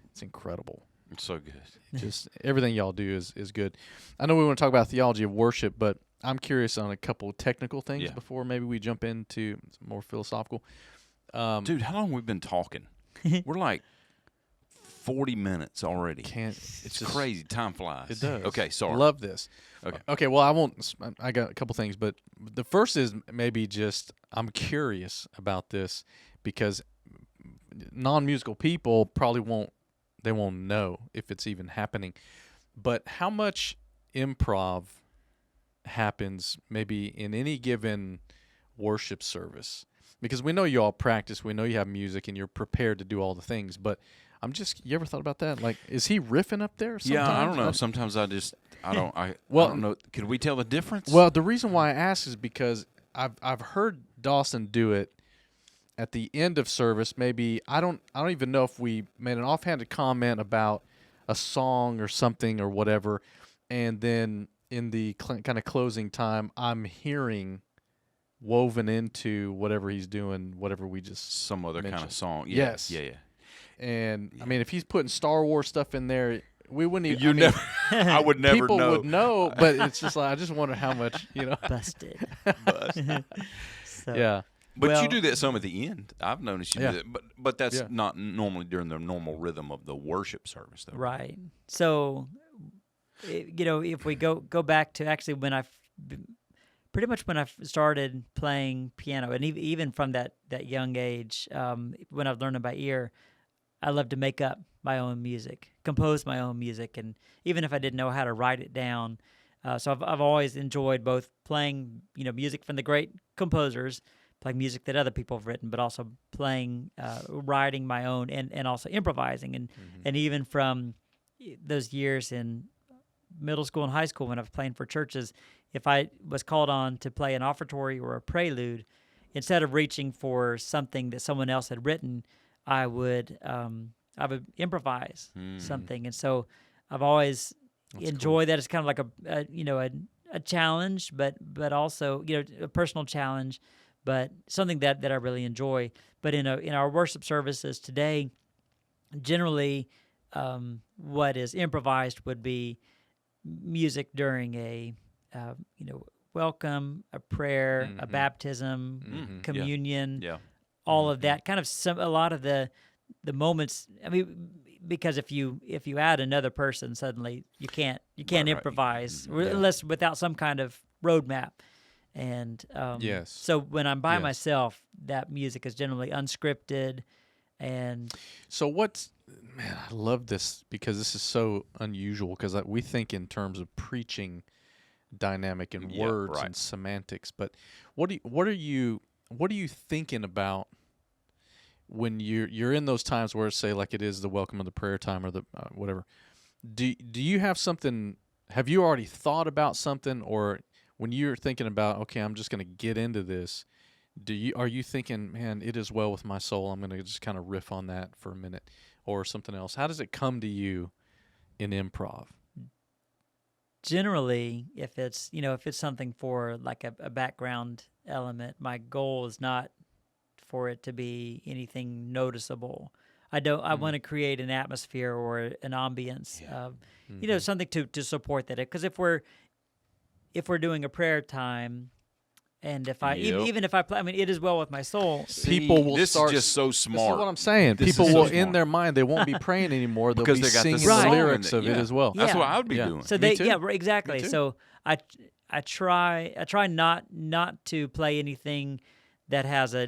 it's incredible. It's so good. Just everything y'all do is good. I know we want to talk about theology of worship, but I'm curious on a couple of technical things before maybe we jump into more philosophical. Dude, how long have we been talking? We're like 40 minutes already. It's crazy. Time flies. It does. Okay, sorry. Love this. Okay. Okay, well, I got a couple things, but the first is maybe just I'm curious about this because non-musical people probably won't know if it's even happening. But how much improv happens maybe in any given worship service? Because we know you all practice, we know you have music, and you're prepared to do all the things. But you ever thought about that? Like, is he riffing up there sometimes? Yeah, I don't know. Sometimes I don't know. Could we tell the difference? Well, the reason why I ask is because I've heard Dawson do it at the end of service. Maybe I don't even know if we made an offhanded comment about a song or something or whatever, and then in the kind of closing time, I'm hearing woven into whatever he's doing, whatever we just some other mentioned. kind of song. Yes. Yeah. And I mean, if he's putting Star Wars stuff in there, we wouldn't even. You never. I would never people know. would know, but it's just like I just wonder how much, Busted. So, Yeah. But you do that some at the end. I've noticed you Yeah. do that. But that's Yeah. not normally during the normal rhythm of the worship service, though. Right. So, if we go back to actually pretty much when I started playing piano, and even from that young age, when I was learning by ear, I loved to make up my own music, compose my own music, and even if I didn't know how to write it down. So I've always enjoyed both playing, music from the great composers, playing music that other people have written, but also playing, writing my own, and also improvising, and even from those years in middle school and high school when I was playing for churches, if I was called on to play an offertory or a prelude, instead of reaching for something that someone else had written, I would improvise something, and so I've always enjoyed that. It's kind of like a challenge, but also a personal challenge, but something that I really enjoy. But in our worship services today, generally, what is improvised would be music during a welcome, a prayer, a baptism, communion, all of that kind of a lot of the moments. I mean, because if you add another person, suddenly you can't improvise unless without some kind of roadmap. And Yes. so when I'm by Yes. myself, that music is generally unscripted. And So man, I love this because this is so unusual because we think in terms of preaching dynamic and words and semantics, but what are you thinking about when you're in those times where, say, like it is the welcome of the prayer time or the whatever? Do you have something? Have you already thought about something, or when you're thinking about, okay, I'm just going to get into this? Are you thinking, man, it is well with my soul, I'm going to just kind of riff on that for a minute, or something else? How does it come to you in improv? Generally, if it's something for like a background element, my goal is not for it to be anything noticeable. I want to create an atmosphere or an ambience, something to support that. Because if we're doing a prayer time, and if I even if I play, I mean, it is well with my soul. People will this start. is just so smart. This is what I'm saying. People will, in their mind, they won't be praying anymore. They'll Because be they got singing the the song lyrics in of it. it as well. That's Yeah. what I would be Yeah. doing. So Me too. Exactly. Me too. So I try not to play anything that has a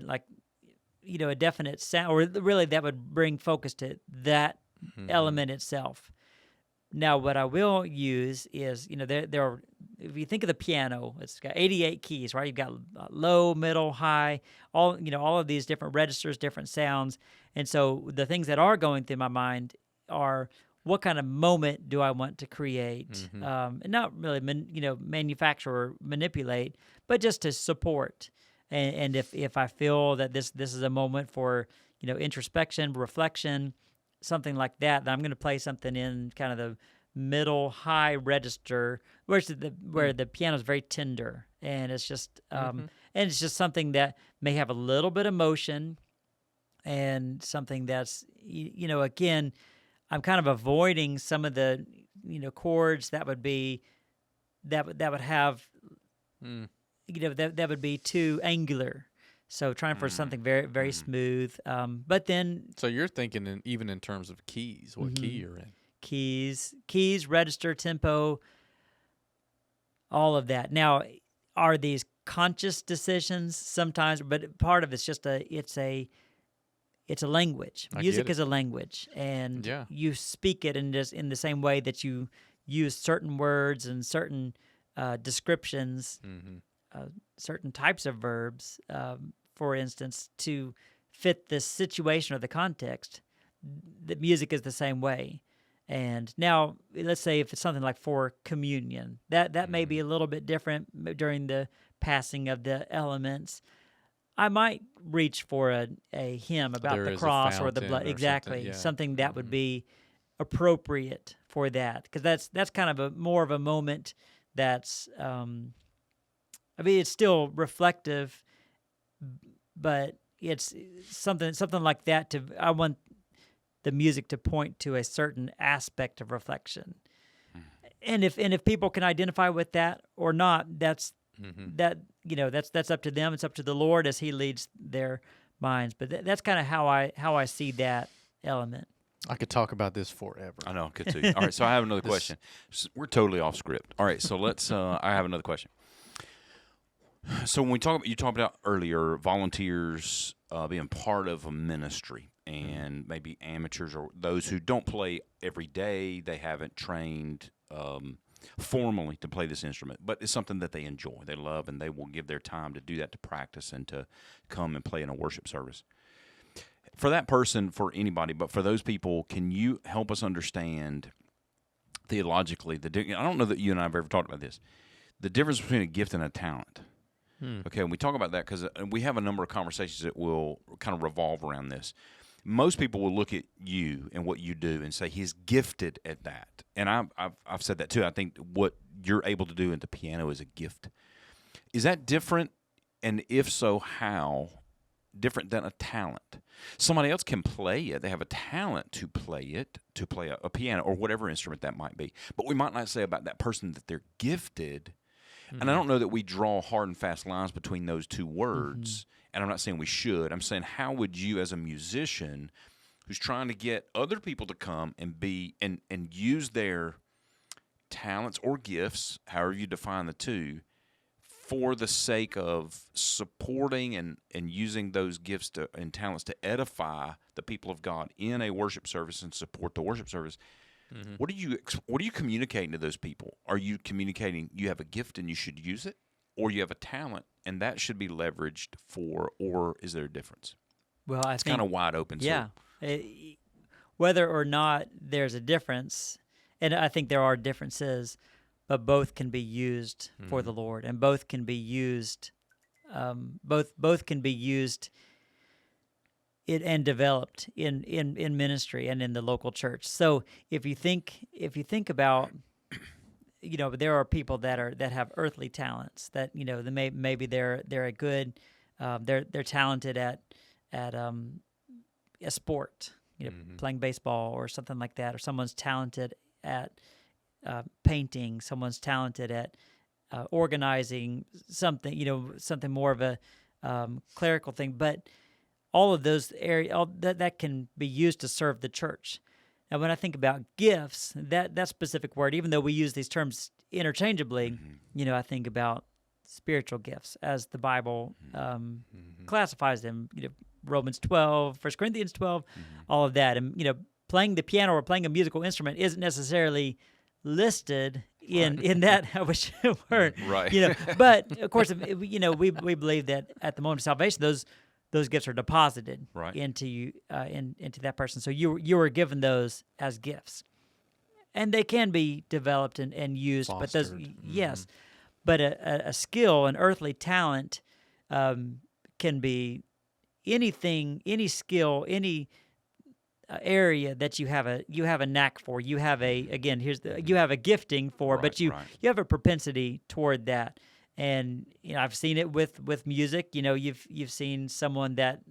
definite sound, or really that would bring focus to that element itself. Now, what I will use is, there are, if you think of the piano, it's got 88 keys, right? You've got low, middle, high, all of these different registers, different sounds. And so the things that are going through my mind are, what kind of moment do I want to create? And not really, manufacture or manipulate, but just to support. And if I feel that this is a moment for, introspection, reflection, something like that, then I'm going to play something in kind of the middle high register, where the piano is very tender, and it's just something that may have a little bit of motion, and something that's again, I'm kind of avoiding some of the chords that would be that would have that would be too angular. So trying for something very, very smooth. But then... So you're thinking even in terms of keys, what key you're in. Keys, register, tempo, all of that. Now, are these conscious decisions sometimes? But part of it's just it's a language. Music is a language. And you speak it in the same way that you use certain words and certain descriptions, certain types of verbs, for instance, to fit the situation or the context. The music is the same way. And now, let's say if it's something like for communion, that may be a little bit different during the passing of the elements. I might reach for a hymn about the cross or the blood, exactly, something that would be appropriate for that, because that's kind of more of a moment that's it's still reflective, but it's something like that. I want the music to point to a certain aspect of reflection, and if people can identify with that or not, that's up to them. It's up to the Lord as He leads their minds. But that's kind of how I see that element. I could talk about this forever. I know, I could too. All right, so I have another question. We're totally off script. All right, so let's. I have another question. So when you talked about earlier volunteers being part of a ministry, and maybe amateurs or those who don't play every day, they haven't trained formally to play this instrument, but it's something that they enjoy, they love, and they will give their time to do that, to practice and to come and play in a worship service. For that person, for anybody, but for those people, can you help us understand theologically I don't know that you and I have ever talked about this, the difference between a gift and a talent. Okay, and we talk about that because we have a number of conversations that will kind of revolve around this. Most people will look at you and what you do and say, he's gifted at that. And I've said that too. I think what you're able to do at the piano is a gift. Is that different? And if so, how different than a talent? Somebody else can play it. They have a talent to play it, to play a piano or whatever instrument that might be. But we might not say about that person that they're gifted. And I don't know that we draw hard and fast lines between those two words, and I'm not saying we should. I'm saying, how would you, as a musician who's trying to get other people to come and be and use their talents or gifts, however you define the two, for the sake of supporting and using those gifts and talents to edify the people of God in a worship service and support the worship service? What are you communicating to those people? Are you communicating you have a gift and you should use it, or you have a talent and that should be leveraged for, or is there a difference? Well, it's kind of wide open. Yeah, whether or not there's a difference, and I think there are differences, but both can be used for the Lord, and both can be used, both can be used and developed in ministry and in the local church. So if you think about, there are people that have earthly talents that maybe they're a good, they're talented at a sport, playing baseball or something like that, or someone's talented at painting, someone's talented at organizing something, something more of a clerical thing, but all of those areas that can be used to serve the church. Now, when I think about gifts, that specific word, even though we use these terms interchangeably, I think about spiritual gifts as the Bible classifies them. Romans 12, 1 Corinthians 12, all of that. And playing the piano or playing a musical instrument isn't necessarily listed in that. I wish it weren't. Right. But of course, we believe that at the moment of salvation, those gifts are deposited into you, into that person. So you were given those as gifts, and they can be developed and used. Fostered. But those, yes, but a skill, an earthly talent, can be anything, any skill, any area that you have a knack for. You have you have a gifting for, but you have a propensity toward that. And I've seen it with music. You've seen someone that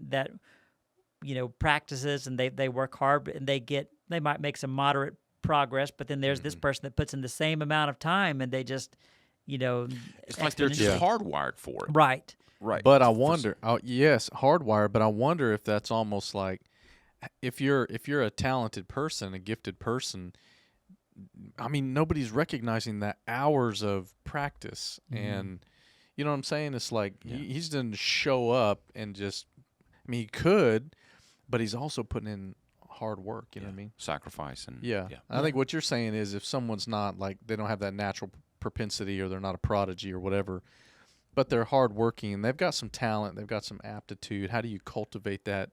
practices and they work hard and they might make some moderate progress, but then there's this person that puts in the same amount of time and they just it's like they're just hardwired for it. Right. But I wonder, yes, hardwired. But I wonder if that's almost like if you're a talented person, a gifted person. I mean, nobody's recognizing that hours of practice, and you know what I'm saying? It's like he doesn't show up and just. I mean, he could, but he's also putting in hard work. You know what I mean? Sacrifice and I think what you're saying is if someone's not like they don't have that natural propensity or they're not a prodigy or whatever, but they're hardworking and they've got some talent, they've got some aptitude. How do you cultivate that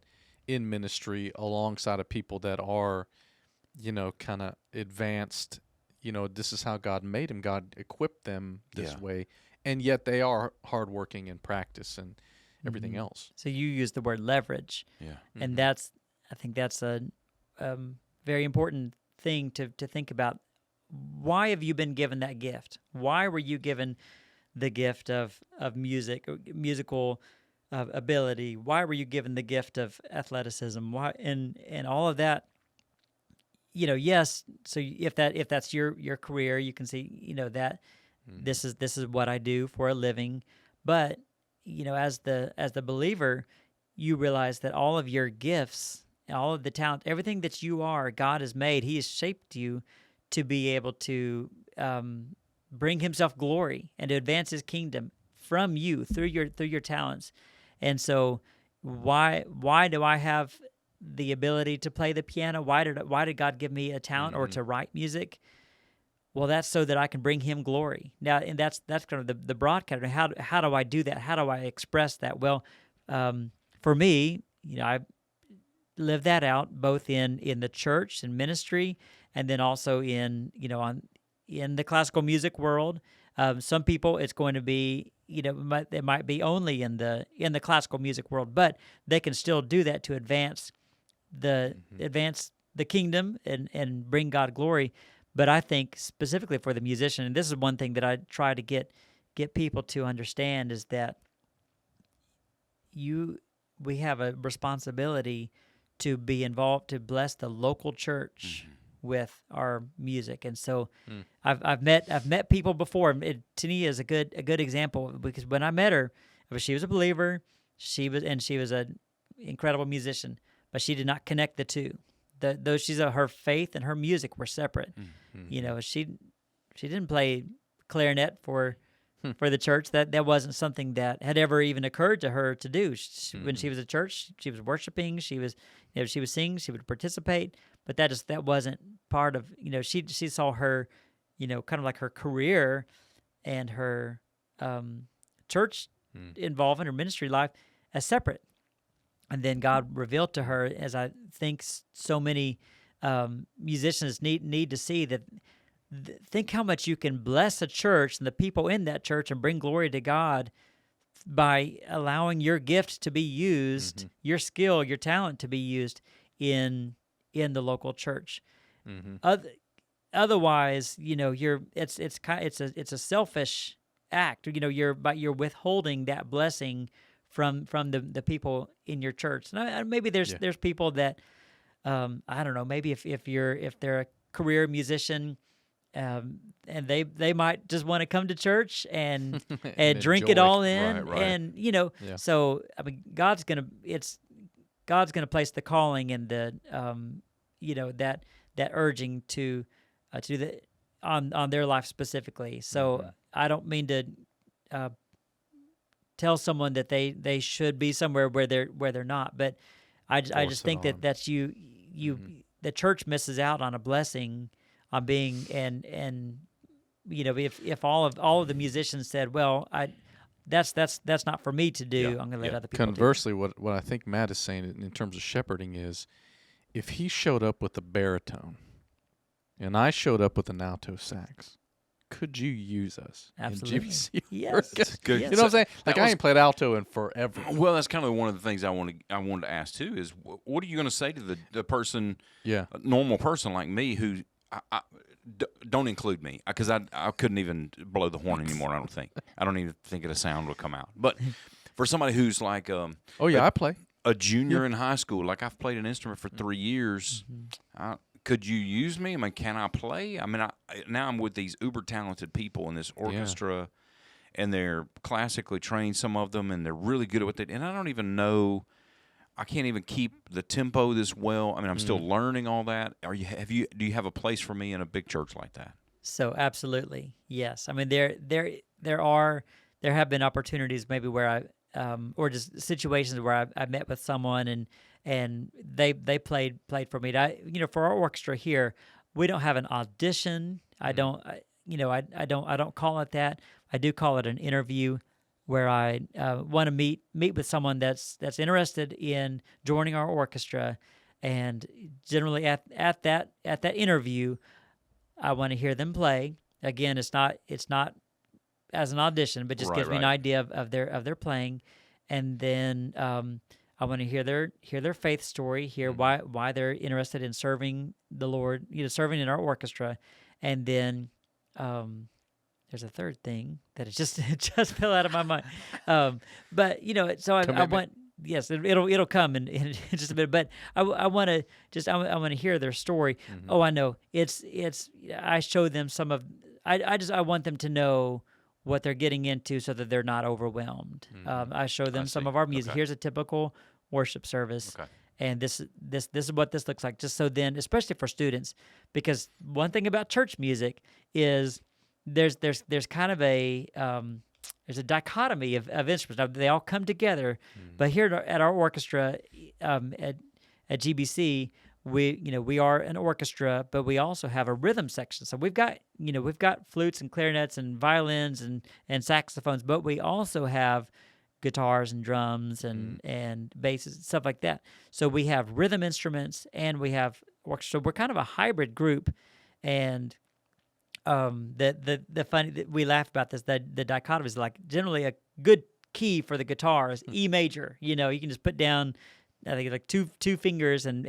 in ministry alongside of people that are, kind of advanced? This is how God made them. God equipped them this way, and yet they are hardworking in practice and everything else. So you use the word leverage, and I think that's a very important thing to think about. Why have you been given that gift? Why were you given the gift of music, musical ability? Why were you given the gift of athleticism? Why and all of that? Yes. So if that's your career, you can see that this is what I do for a living. But as the believer, you realize that all of your gifts, all of the talent, everything that you are, God has made. He has shaped you to be able to bring Himself glory and to advance His kingdom from you through your talents. And so, why do I have the ability to play the piano? Why did God give me a talent or to write music? Well, that's so that I can bring Him glory. Now, and that's kind of the broad category. How do I do that? How do I express that? Well, for me, I live that out both in the church and ministry, and then also in the classical music world. Some people, it's going to be it might be only in the classical music world, but they can still do that to advance the kingdom and bring God glory. But I think specifically for the musician, and this is one thing that I try to get people to understand, is that we have a responsibility to be involved, to bless the local church with our music. And so I've met people before. Tania is a good example, because when I met her, she was a believer, she was an incredible musician, but she did not connect the two. Though her faith and her music were separate. She didn't play clarinet for the church. That wasn't something that had ever even occurred to her to do. When she was at church, she was worshiping. She was she would sing. She would participate. But that wasn't part of She saw her kind of like her career and her church involvement, her ministry life, as separate. And then God revealed to her, as I think so many musicians need to see, that think how much you can bless a church and the people in that church and bring glory to God by allowing your gift to be used, your skill, your talent to be used in the local church. Otherwise, it's a selfish act. You're withholding that blessing from the people in your church. And maybe there's people that I don't know. Maybe if they're a career musician, and they might just want to come to church and drink it all in, right. and So I mean, God's gonna place the calling and the that urging to do the on their life specifically. So I don't mean to tell someone that they should be somewhere where they're not, but I just think that's you the church misses out on a blessing on being and if all of the musicians said, well, that's not for me to do. I'm going to let other people. Conversely, what I think Matt is saying in terms of shepherding is, if he showed up with a baritone and I showed up with an alto sax, could you use us? Absolutely. In GBC? Yes. Good. You know what I'm saying? Like, I ain't played alto in forever. Well, that's kind of one of the things I wanted to ask too. Is what are you going to say to the person, a normal person like me who don't include me, because I couldn't even blow the horn anymore. I don't even think a sound would come out. But for somebody who's like, I play a junior in high school, like I've played an instrument for 3 years. Could you use me? I mean, can I play? I mean, now I'm with these uber talented people in this orchestra, and they're classically trained, some of them, and they're really good at what they do. And I don't even know. I can't even keep the tempo this well. I mean, I'm still learning all that. Do you have a place for me in a big church like that? So absolutely, yes. I mean, there have been opportunities maybe where I or just situations where I met with someone and they played for me. For our orchestra here, we don't have an audition. I don't call it that. I do call it an interview, where I want to meet with someone that's interested in joining our orchestra, and generally at that interview, I want to hear them play. Again, it's not as an audition, but just gives me an idea of their playing, and then I want to hear their faith story, hear why they're interested in serving the Lord, serving in our orchestra, and then there's a third thing that it just fell out of my mind. But so I want. Yes, it'll come in just a bit, but I want to hear their story. Mm-hmm. Oh, I know. It's I show them some of. I want them to know what they're getting into so that they're not overwhelmed. I show them some of our music. Okay. Here's a typical worship service, and this is what this looks like. Just so then, especially for students, because one thing about church music is there's kind of a there's a dichotomy of instruments. Now, they all come together, but here at our orchestra at GBC, we are an orchestra, but we also have a rhythm section. So we've got flutes and clarinets and violins and saxophones, but we also have guitars and drums and basses, stuff like that. So we have rhythm instruments and we have orchestra. So we're kind of a hybrid group, and the funny we laugh about this. The dichotomy is like generally a good key for the guitar is E major. You can just put down, I think, like two fingers and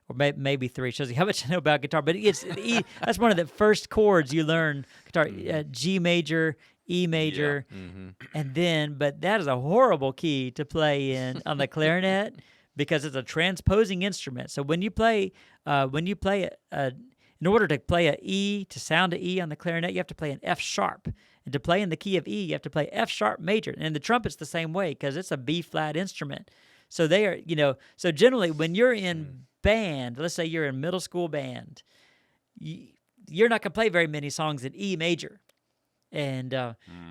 or maybe three. Shows you how much I know about guitar. But it's E. That's one of the first chords you learn guitar. G major, E major, and then. But that is a horrible key to play in on the clarinet because it's a transposing instrument. So when you play in order to play a E, to sound an E on the clarinet, you have to play an F sharp. And to play in the key of E, you have to play F sharp major. And the trumpet's the same way because it's a B flat instrument. So they are, so generally when you're in band, let's say you're in middle school band, you're not going to play very many songs in E major. And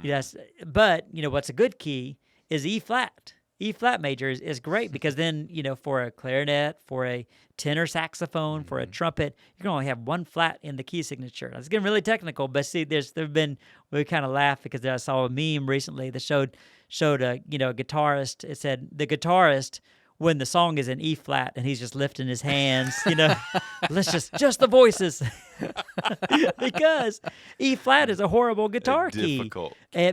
yes, but what's a good key is E flat. E flat major is great because then, for a clarinet, for a tenor saxophone, for a trumpet, you can only have one flat in the key signature. It's getting really technical, but see, we kind of laugh because I saw a meme recently that showed a guitarist. It said the guitarist when the song is in E flat and he's just lifting his hands, let's just the voices. Because E flat is a horrible guitar key.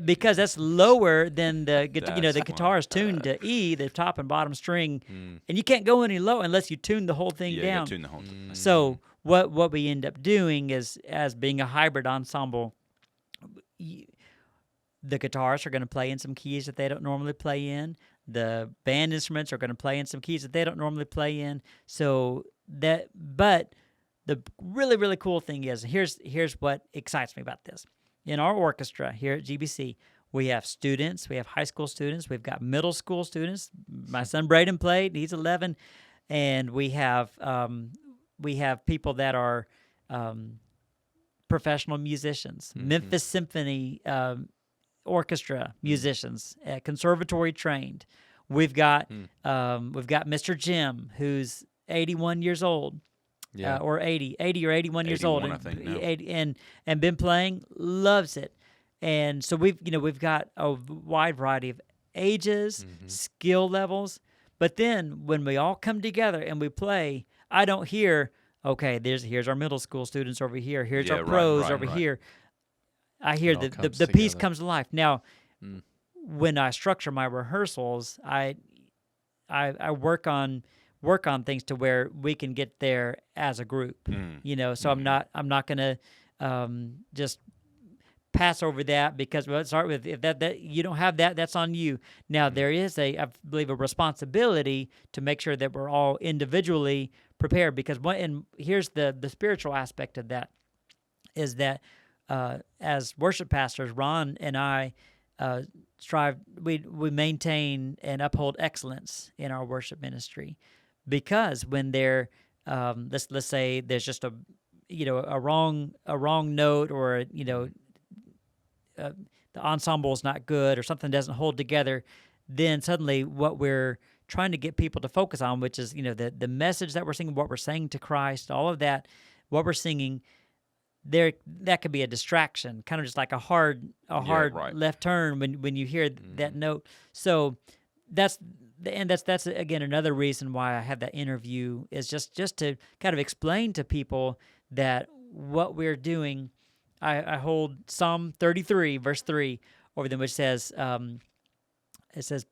Because that's lower than the guitar is tuned to E, the top and bottom string, and you can't go any lower unless you tune the whole thing down. You gotta tune the whole thing. So what we end up doing is, as being a hybrid ensemble, the guitarists are going to play in some keys that they don't normally play in. The band instruments are going to play in some keys that they don't normally play in. But the really, really cool thing is, here's what excites me about this. In our orchestra here at GBC, we have students, we have high school students, we've got middle school students. My son Braden played; he's 11, and we have people that are professional musicians, Memphis Symphony orchestra musicians, conservatory trained. We've got Mr. Jim, who's 81 years old. Yeah. Or 80 or 81 years old, I think now. and been playing, loves it. And so we've got a wide variety of ages, skill levels. But then when we all come together and we play, I don't hear, okay, here's our middle school students over here, here's our pros over here. I hear the piece comes to life. Now, when I structure my rehearsals, I work on things to where we can get there as a group. So I'm not going to just pass over that because let's start with if that you don't have that, that's on you. Now there is I believe a responsibility to make sure that we're all individually prepared, because and here's the spiritual aspect of that is that as worship pastors, Ron and I strive, we maintain and uphold excellence in our worship ministry, because when there let's say there's just a wrong note, or the ensemble is not good, or something doesn't hold together, then suddenly what we're trying to get people to focus on, which is the message that we're singing, what we're saying to Christ, all of that, what we're singing, that could be a distraction, kind of just like a hard left turn when you hear that note. So that's again another reason why I have that interview, is just to kind of explain to people that what we're doing. I hold Psalm 33 verse 3 over them, which says, it says,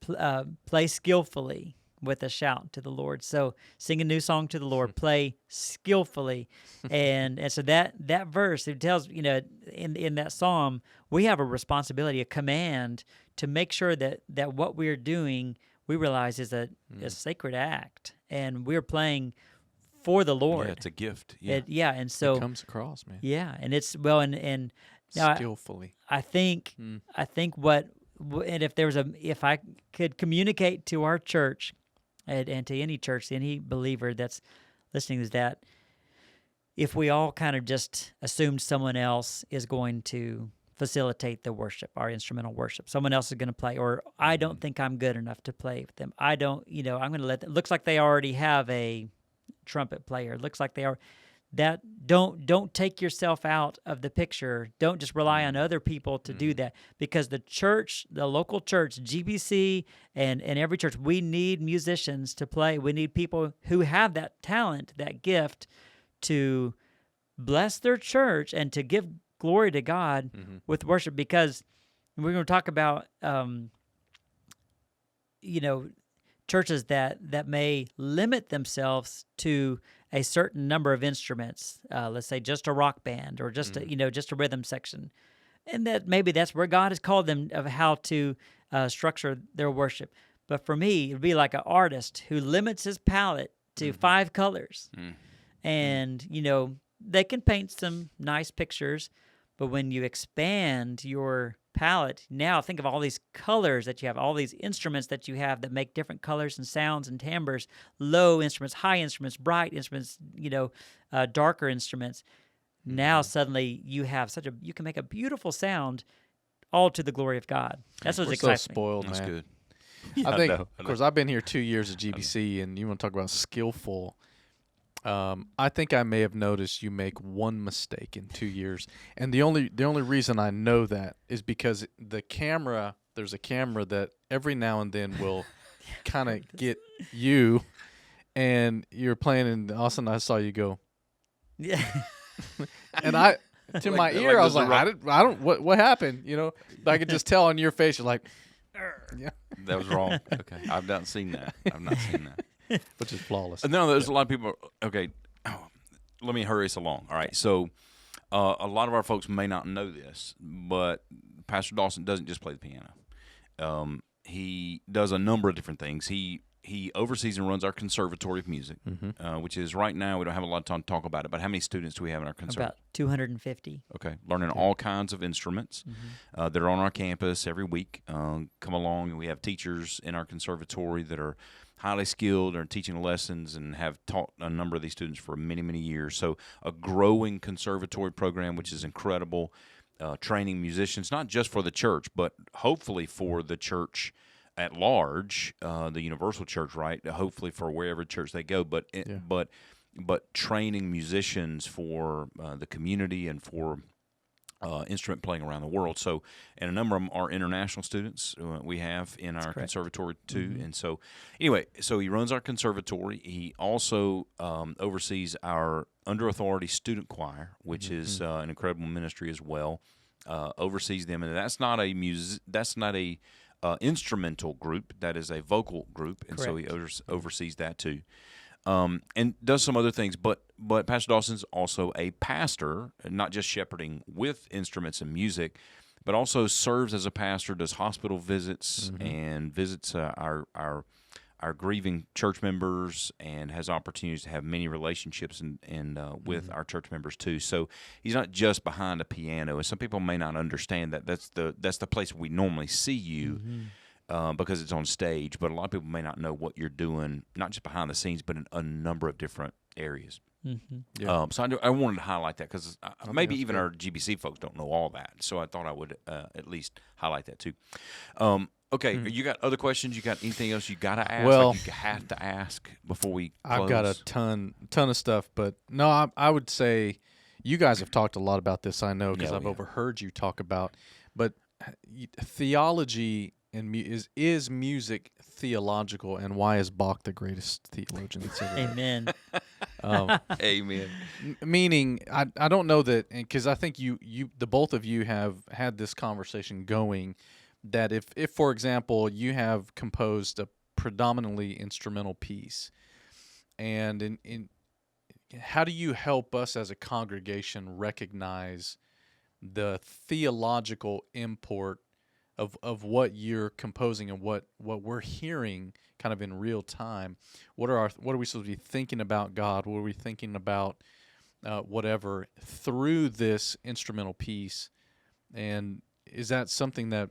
play skillfully with a shout to the Lord. So sing a new song to the Lord, play skillfully. And so that verse, it tells, in that psalm, we have a responsibility, a command to make sure that what we're doing, we realize is a sacred act. And we're playing for the Lord. Yeah, it's a gift. Yeah. And so it comes across, man. Yeah, and it's and now skillfully. I think if I could communicate to our church and to any church, any believer that's listening, is that if we all kind of just assumed someone else is going to facilitate the worship, our instrumental worship, someone else is going to play, or I don't think I'm good enough to play with them. I'm going to let them, looks like they already have a trumpet player. Looks like they are. That don't take yourself out of the picture. Don't just rely on other people to do that, because the church, the local church, GBC, and every church, we need musicians to play. We need people who have that talent, that gift, to bless their church and to give glory to God with worship. Because we're going to talk about, churches that may limit themselves to a certain number of instruments, let's say just a rock band or just just a rhythm section, and that maybe that's where God has called them of how to structure their worship. But for me, it'd be like an artist who limits his palette to 5 colors, and they can paint some nice pictures, but when you expand your palette, now think of all these colors that you have, all these instruments that you have that make different colors and sounds and timbres, low instruments, high instruments, bright instruments, darker instruments. Now suddenly you can make a beautiful sound, all to the glory of God. That's what's exciting. We're so spoiled, That's man. good. I think, of course, I've been here 2 years at GBC, and you want to talk about skillful. I think I may have noticed you make one mistake in 2 years, and the only reason I know that is because there's a camera that every now and then will kind of get you, and you're playing, and all of a sudden I saw you go, Yeah. and to my ear I was like, I don't what happened, But I could just tell on your face you're like, yeah, That was wrong. Okay, I've not seen that. which is flawless. No, there's a lot of people. Okay, let me hurry us along. All right, so a lot of our folks may not know this, but Pastor Dawson doesn't just play the piano. He does a number of different things. He oversees and runs our Conservatory of Music, which is right now, we don't have a lot of time to talk about it, but how many students do we have in our conservatory? About 250. Okay, learning all kinds of instruments that are on our campus every week. Come along, and we have teachers in our conservatory that are highly skilled and are teaching lessons and have taught a number of these students for many, many years. So a growing conservatory program, which is incredible, training musicians, not just for the church, but hopefully for the church at large, the universal church, right? Hopefully for wherever church they go, but training musicians for the community and for instrument playing around the world. So, and a number of them are international students we have in our conservatory too. And so, anyway, so he runs our conservatory. He also oversees our under authority student choir, which is an incredible ministry as well. Oversees them, and that's not a instrumental group. That is a vocal group, and so he oversees that too. And does some other things, but Pastor Dawson's also a pastor, not just shepherding with instruments and music, but also serves as a pastor, does hospital visits and visits our grieving church members, and has opportunities to have many relationships and with our church members too. So he's not just behind a piano, and some people may not understand that that's the place we normally see you. Because it's on stage, but a lot of people may not know what you're doing, not just behind the scenes, but in a number of different areas. So I wanted to highlight that because maybe even our GBC folks don't know all that. So I thought I would at least highlight that too. Okay, you got other questions? You got anything else you got to ask? Well, like you have to ask before we close? I've got a ton of stuff, but no, I would say you guys have talked a lot about this, I know, because I've overheard you talk about, but theology and is music theological, and why is Bach the greatest theologian that's ever Amen. Amen. Meaning, I don't know that, because I think you the both of you have had this conversation going, that if for example, you have composed a predominantly instrumental piece, and in how do you help us as a congregation recognize the theological import of what you're composing and what we're hearing kind of in real time? What are we supposed to be thinking about God? What are we thinking about whatever through this instrumental piece? And is that something that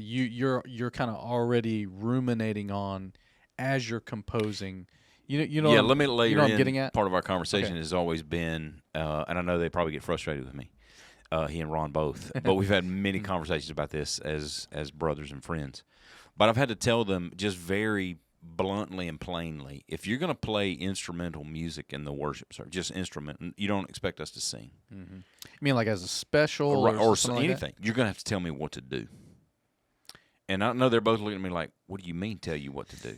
you're kind of already ruminating on as you're composing? You know. Yeah, let me layer what I'm in. getting at? Part of our conversation Okay. has always been, and I know they probably get frustrated with me, he and Ron both, but we've had many conversations about this as brothers and friends. But I've had to tell them just very bluntly and plainly, if you're going to play instrumental music in the worship service, just instrument, you don't expect us to sing. Mm-hmm. You mean like as a special or something like anything. You're going to have to tell me what to do. And I know they're both looking at me like, what do you mean tell you what to do?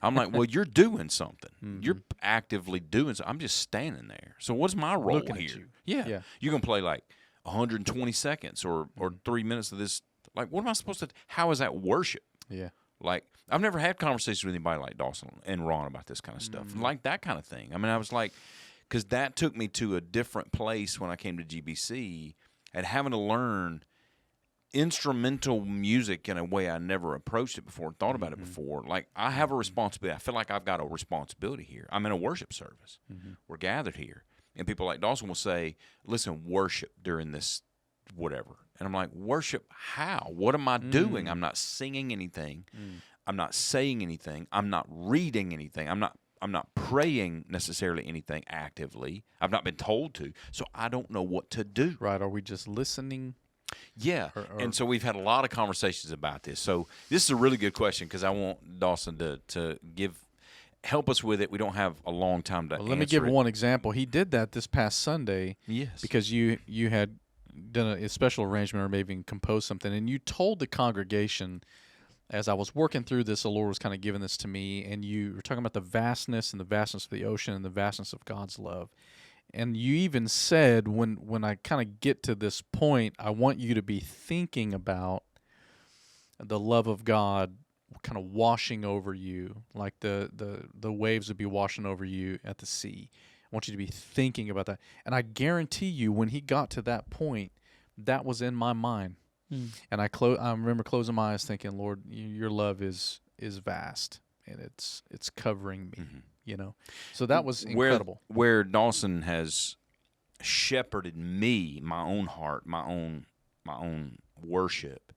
I'm like, well, you're doing something. Mm-hmm. You're actively doing something. I'm just standing there. So what's my role Looking at here? you. Yeah. Yeah. You're going to play like 120 seconds or 3 minutes of this. Like, what am I supposed to – how is that worship? Yeah. Like, I've never had conversations with anybody like Dawson and Ron about this kind of stuff, like that kind of thing. I mean, I was like – because that took me to a different place when I came to GBC and having to learn – instrumental music in a way I never approached it before, thought about it before. Like, I have a responsibility. I feel like I've got a responsibility here. I'm in a worship service. We're gathered here. And people like Dawson will say, listen, worship during this whatever. And I'm like, worship how? What am I doing? I'm not singing anything. I'm not saying anything. I'm not reading anything. I'm not praying necessarily anything actively. I've not been told to. So I don't know what to do. Right. Are we just listening? Yeah, and so we've had a lot of conversations about this. So this is a really good question because I want Dawson to help us with it. We don't have a long time to answer Let me give it. one example. He did that this past Sunday. Yes. Because you had done a special arrangement or maybe even composed something, and you told the congregation, as I was working through this, the Lord was kind of giving this to me, and you were talking about the vastness of the ocean and the vastness of God's love. And you even said, when I kind of get to this point, I want you to be thinking about the love of God kind of washing over you, like the waves would be washing over you at the sea. I want you to be thinking about that. And I guarantee you, when he got to that point, that was in my mind. And I remember closing my eyes thinking, Lord, your love is vast, and it's covering me. You know, so that was incredible. Where Dawson has shepherded me, my own heart, my own worship,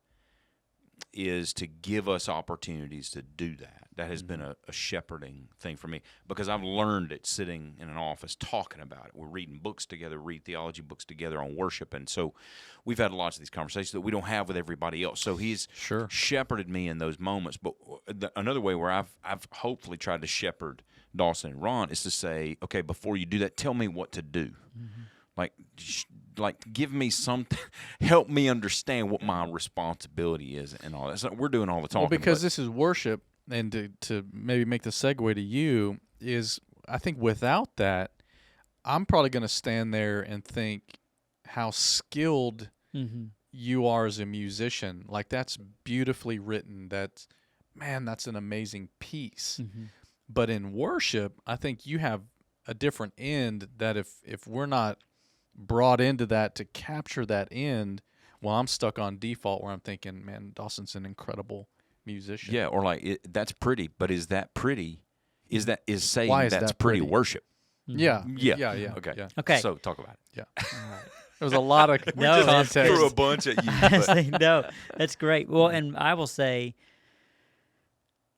is to give us opportunities to do that. That has been a shepherding thing for me because I've learned it sitting in an office talking about it. We're reading books together, read theology books together on worship, and so we've had lots of these conversations that we don't have with everybody else. So he's shepherded me in those moments. But another way where I've hopefully tried to shepherd Dawson and Ron is to say, okay, before you do that, tell me what to do. Like give me something, help me understand what my responsibility is and all that. So we're doing all the talking. Well, because this is worship, and to maybe make the segue to you is, I think without that, I'm probably going to stand there and think how skilled you are as a musician. Like, that's beautifully written. That's an amazing piece. But in worship, I think you have a different end that if we're not brought into that to capture that end, well, I'm stuck on default where I'm thinking, man, Dawson's an incredible musician. Yeah, or like that's pretty, but is that pretty? Is saying Why is that's that pretty pretty? worship? Yeah. Okay. Yeah. Okay. So talk about it. Yeah. There was a lot of No, context. Threw a bunch at you. But No, that's great. Well, and I will say,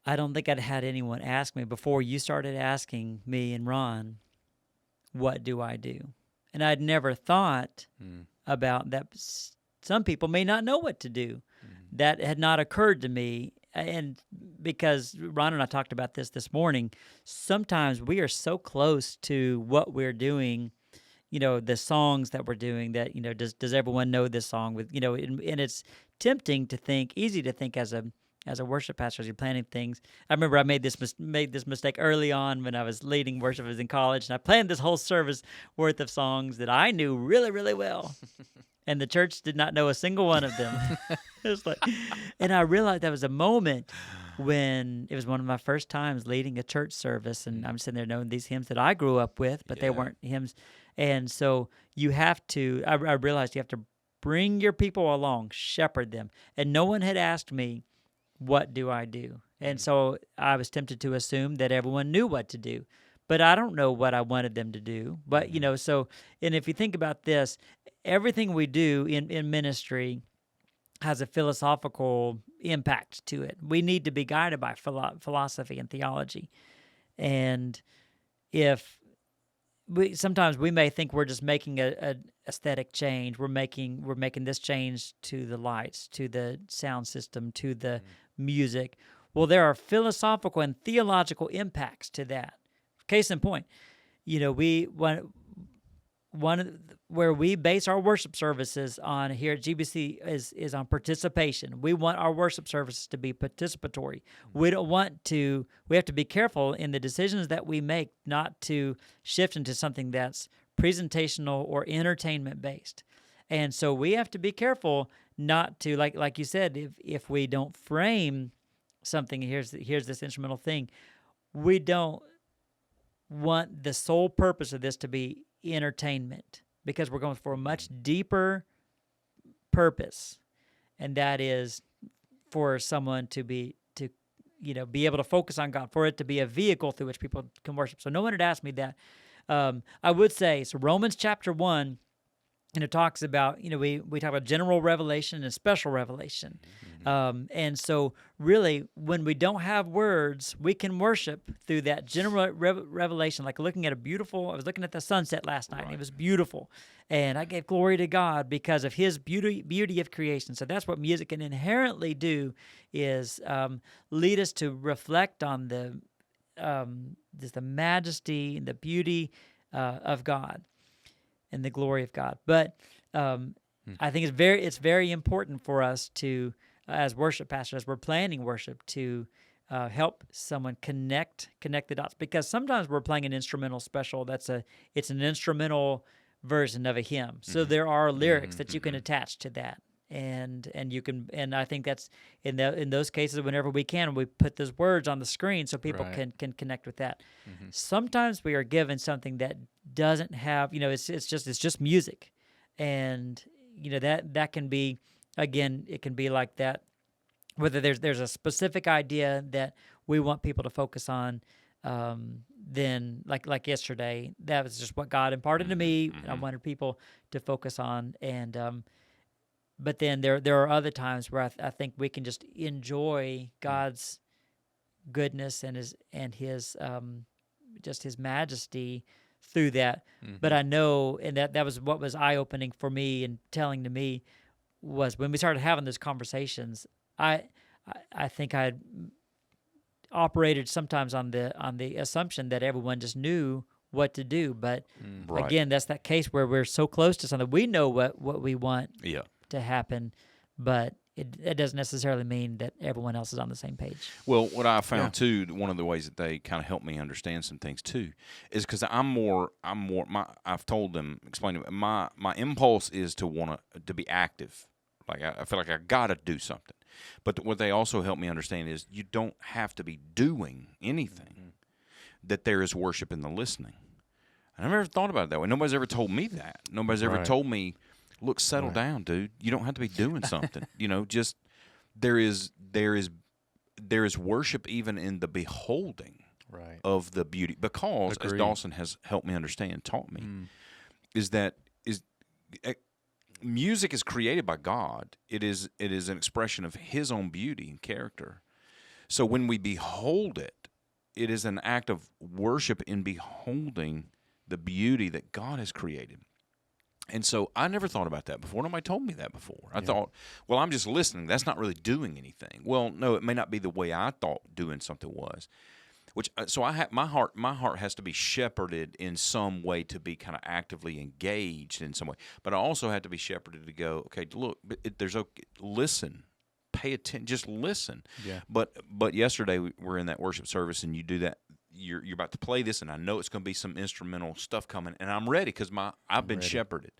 I don't think I'd had anyone ask me before you started asking me and Ron, what do I do? And I'd never thought about that. Some people may not know what to do. That had not occurred to me. And because Ron and I talked about this morning, sometimes we are so close to what we're doing, the songs that we're doing that, does everyone know this song with, and it's tempting to think, easy to think as a worship pastor as you're planning things. I remember I made this mistake early on when I was leading worship. I was in college, and I planned this whole service worth of songs that I knew really, really well. and the church did not know a single one of them. It was like, and I realized that was a moment when it was one of my first times leading a church service, and I'm sitting there knowing these hymns that I grew up with, but they weren't hymns. And so you have to, I realized you have to bring your people along, shepherd them. And no one had asked me, what do I do? And so I was tempted to assume that everyone knew what to do. But I don't know what I wanted them to do. But, so, and if you think about this, everything we do in ministry has a philosophical impact to it. We need to be guided by philosophy and theology. And sometimes we may think we're just making a aesthetic change. We're making this change to the lights, to the sound system, to the music. Well, there are philosophical and theological impacts to that. Case in point, where we base our worship services on here at GBC is on participation. We want our worship services to be participatory. We have to be careful in the decisions that we make not to shift into something that's presentational or entertainment based. And so we have to be careful not to, like you said, if we don't frame something, here's this instrumental thing, we don't want the sole purpose of this to be entertainment, because we're going for a much deeper purpose, and that is for someone to be able to focus on God, for it to be a vehicle through which people can worship. So no one had asked me that. I would say, so Romans chapter 1, and it talks about, we talk about general revelation and special revelation. And so really, when we don't have words, we can worship through that general revelation, like I was looking at the sunset last night, and it was beautiful. And I gave glory to God because of his beauty of creation. So that's what music can inherently do, is lead us to reflect on the majesty and the beauty of God and the glory of God. But I think it's very important for us to, as worship pastors, as we're planning worship, to help someone connect the dots, because sometimes we're playing an instrumental special it's an instrumental version of a hymn. So there are lyrics that you can attach to that. And you can, and I think that's in those cases, whenever we put those words on the screen so people can connect with that. Sometimes we are given something that doesn't have, it's just music, and that can be, again, it can be like that. Whether there's a specific idea that we want people to focus on, then like yesterday, that was just what God imparted to me. I wanted people to focus on, and but then there are other times where I think we can just enjoy God's goodness and his just his majesty through that. But I know, and that was what was eye-opening for me and telling to me, was when we started having those conversations, I think I operated sometimes on the assumption that everyone just knew what to do. But again, that's that case where we're so close to something. We know what we want to happen, but it doesn't necessarily mean that everyone else is on the same page. Well, what I found too, one of the ways that they kind of help me understand some things too, is because I've told them, explained to them, my impulse is to want to be active. Like I feel like I got to do something. But what they also help me understand is you don't have to be doing anything, that there is worship in the listening. I never thought about it that way. Nobody's ever told me that. Nobody's ever told me, look, settle down, dude. You don't have to be doing something. Just there is worship even in the beholding of the beauty. Because, as Dawson has helped me understand, taught me, is music is created by God. It is an expression of his own beauty and character. So when we behold it, it is an act of worship in beholding the beauty that God has created. And so I never thought about that before. Nobody told me that before. I thought, well, I'm just listening. That's not really doing anything. Well, no, it may not be the way I thought doing something was. So my heart has to be shepherded in some way to be kind of actively engaged in some way. But I also have to be shepherded to go, okay, look, listen, pay attention, just listen. Yeah. But yesterday we were in that worship service, and you do that. you're about to play this, and I know it's going to be some instrumental stuff coming, and I'm ready because I've been shepherded,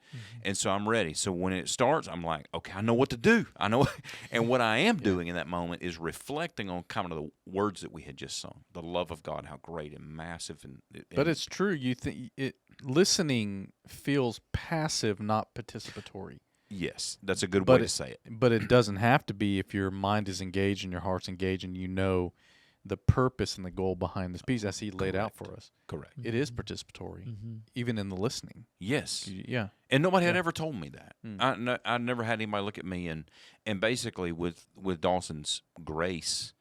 and so I'm ready. So when it starts, I'm like, okay, I know what to do. I know, and what I am doing in that moment is reflecting on kind of the words that we had just sung, the love of God, how great and massive, but it's true. You think listening feels passive, not participatory. Yes, that's a good way to say it. But it doesn't have to be if your mind is engaged and your heart's engaged and you know the purpose and the goal behind this piece as he laid out for us. Correct. It is participatory, even in the listening. Yes. Yeah. And nobody had ever told me that. I never had anybody look at me and basically with Dawson's grace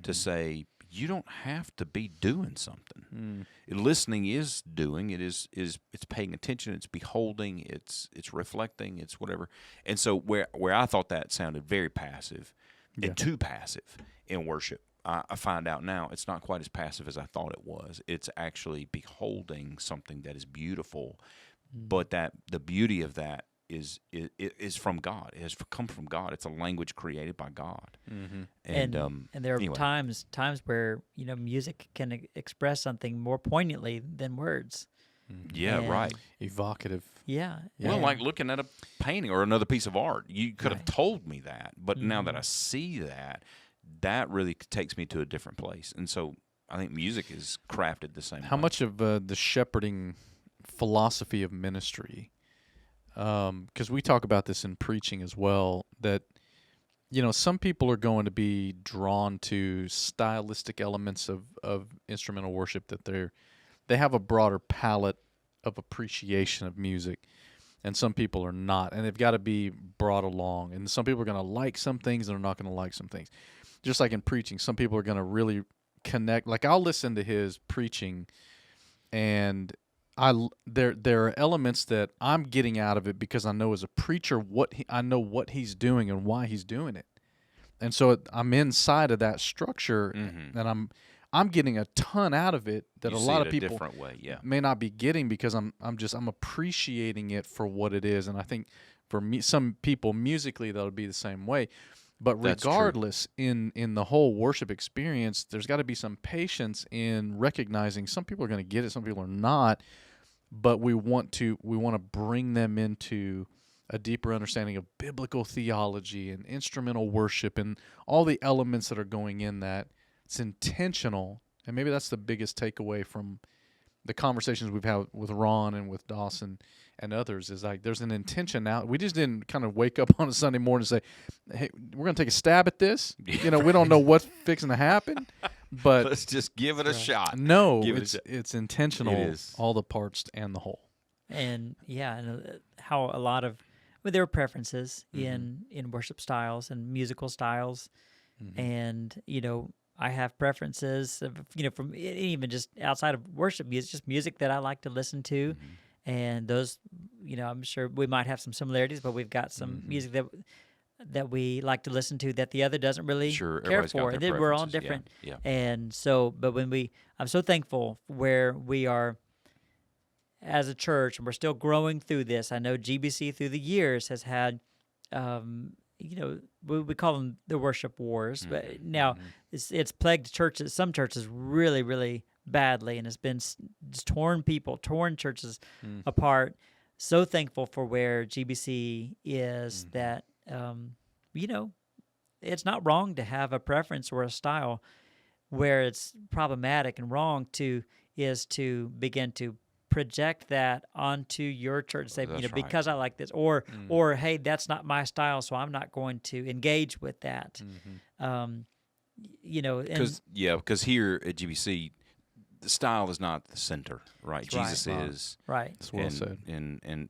to say, you don't have to be doing something. Listening is doing. It's paying attention. It's beholding. It's reflecting. It's whatever. And so where I thought that sounded very passive and too passive in worship, I find out now it's not quite as passive as I thought it was. It's actually beholding something that is beautiful, but that the beauty of that is from God. It has come from God. It's a language created by God. And there are times where music can express something more poignantly than words. Yeah, right. Evocative. Yeah. Well, like looking at a painting or another piece of art, you could have told me that, but now that I see that really takes me to a different place. And so I think music is crafted the same way. How much of the shepherding philosophy of ministry, because we talk about this in preaching as well, that some people are going to be drawn to stylistic elements of instrumental worship, that they have a broader palette of appreciation of music, and some people are not, and they've got to be brought along. And some people are going to like some things and they're not going to like some things. Just like in preaching, some people are going to really connect. Like I'll listen to his preaching, and there are elements that I'm getting out of it because I know as a preacher I know what he's doing and why he's doing it, and so I'm inside of that structure, and I'm getting a ton out of it that you a lot of see it people a different way, may not be getting, because I'm appreciating it for what it is. And I think for me, some people musically that'll be the same way. But regardless, in the whole worship experience, there's got to be some patience in recognizing some people are going to get it, some people are not. But we want to bring them into a deeper understanding of biblical theology and instrumental worship and all the elements that are going in that. It's intentional, and maybe that's the biggest takeaway from the conversations we've had with Ron and with Dawson and others, is like there's an intention now. We just didn't kind of wake up on a Sunday morning and say, hey, we're going to take a stab at this. We don't know what's fixing to happen, but let's just give it a shot. No, it's intentional, all the parts and the whole. And how a lot of there are preferences in worship styles and musical styles, and I have preferences of, from even just outside of worship music, just music that I like to listen to. And those, I'm sure we might have some similarities, but we've got some music that we like to listen to that the other doesn't really care for. And then we're all different. Yeah. And so, but I'm so thankful where we are as a church, and we're still growing through this. I know GBC through the years has had, we call them the worship wars, but now it's plagued churches, some churches really, really badly, and it's been just torn churches apart. So thankful for where GBC is, that, it's not wrong to have a preference or a style. Where it's problematic and wrong is to begin to project that onto your church, say, because I like this, or hey, that's not my style, so I'm not going to engage with that. Because here at GBC, the style is not the center, right? Jesus is right. That's well said.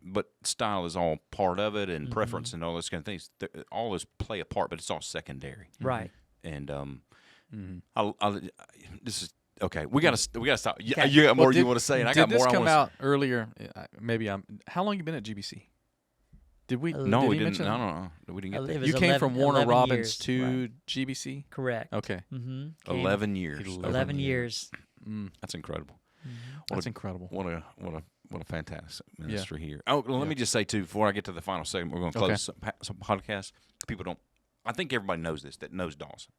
But style is all part of it, and preference and all those kind of things. All those play a part, but it's all secondary, right? And this is. Okay, we gotta stop. Okay. You got more you want to say, and I got more. Did this come out earlier? Maybe how long you been at GBC? Did we? No, we didn't. Mention No, we didn't get there. You came from Warner Robins to right. GBC. Correct. Okay. 11 years. 11 years. That's incredible. That's incredible. What a fantastic ministry here. Oh, let me just say too, before I get to the final segment, we're going to close some podcasts. People don't. I think everybody knows this. That knows Dawson.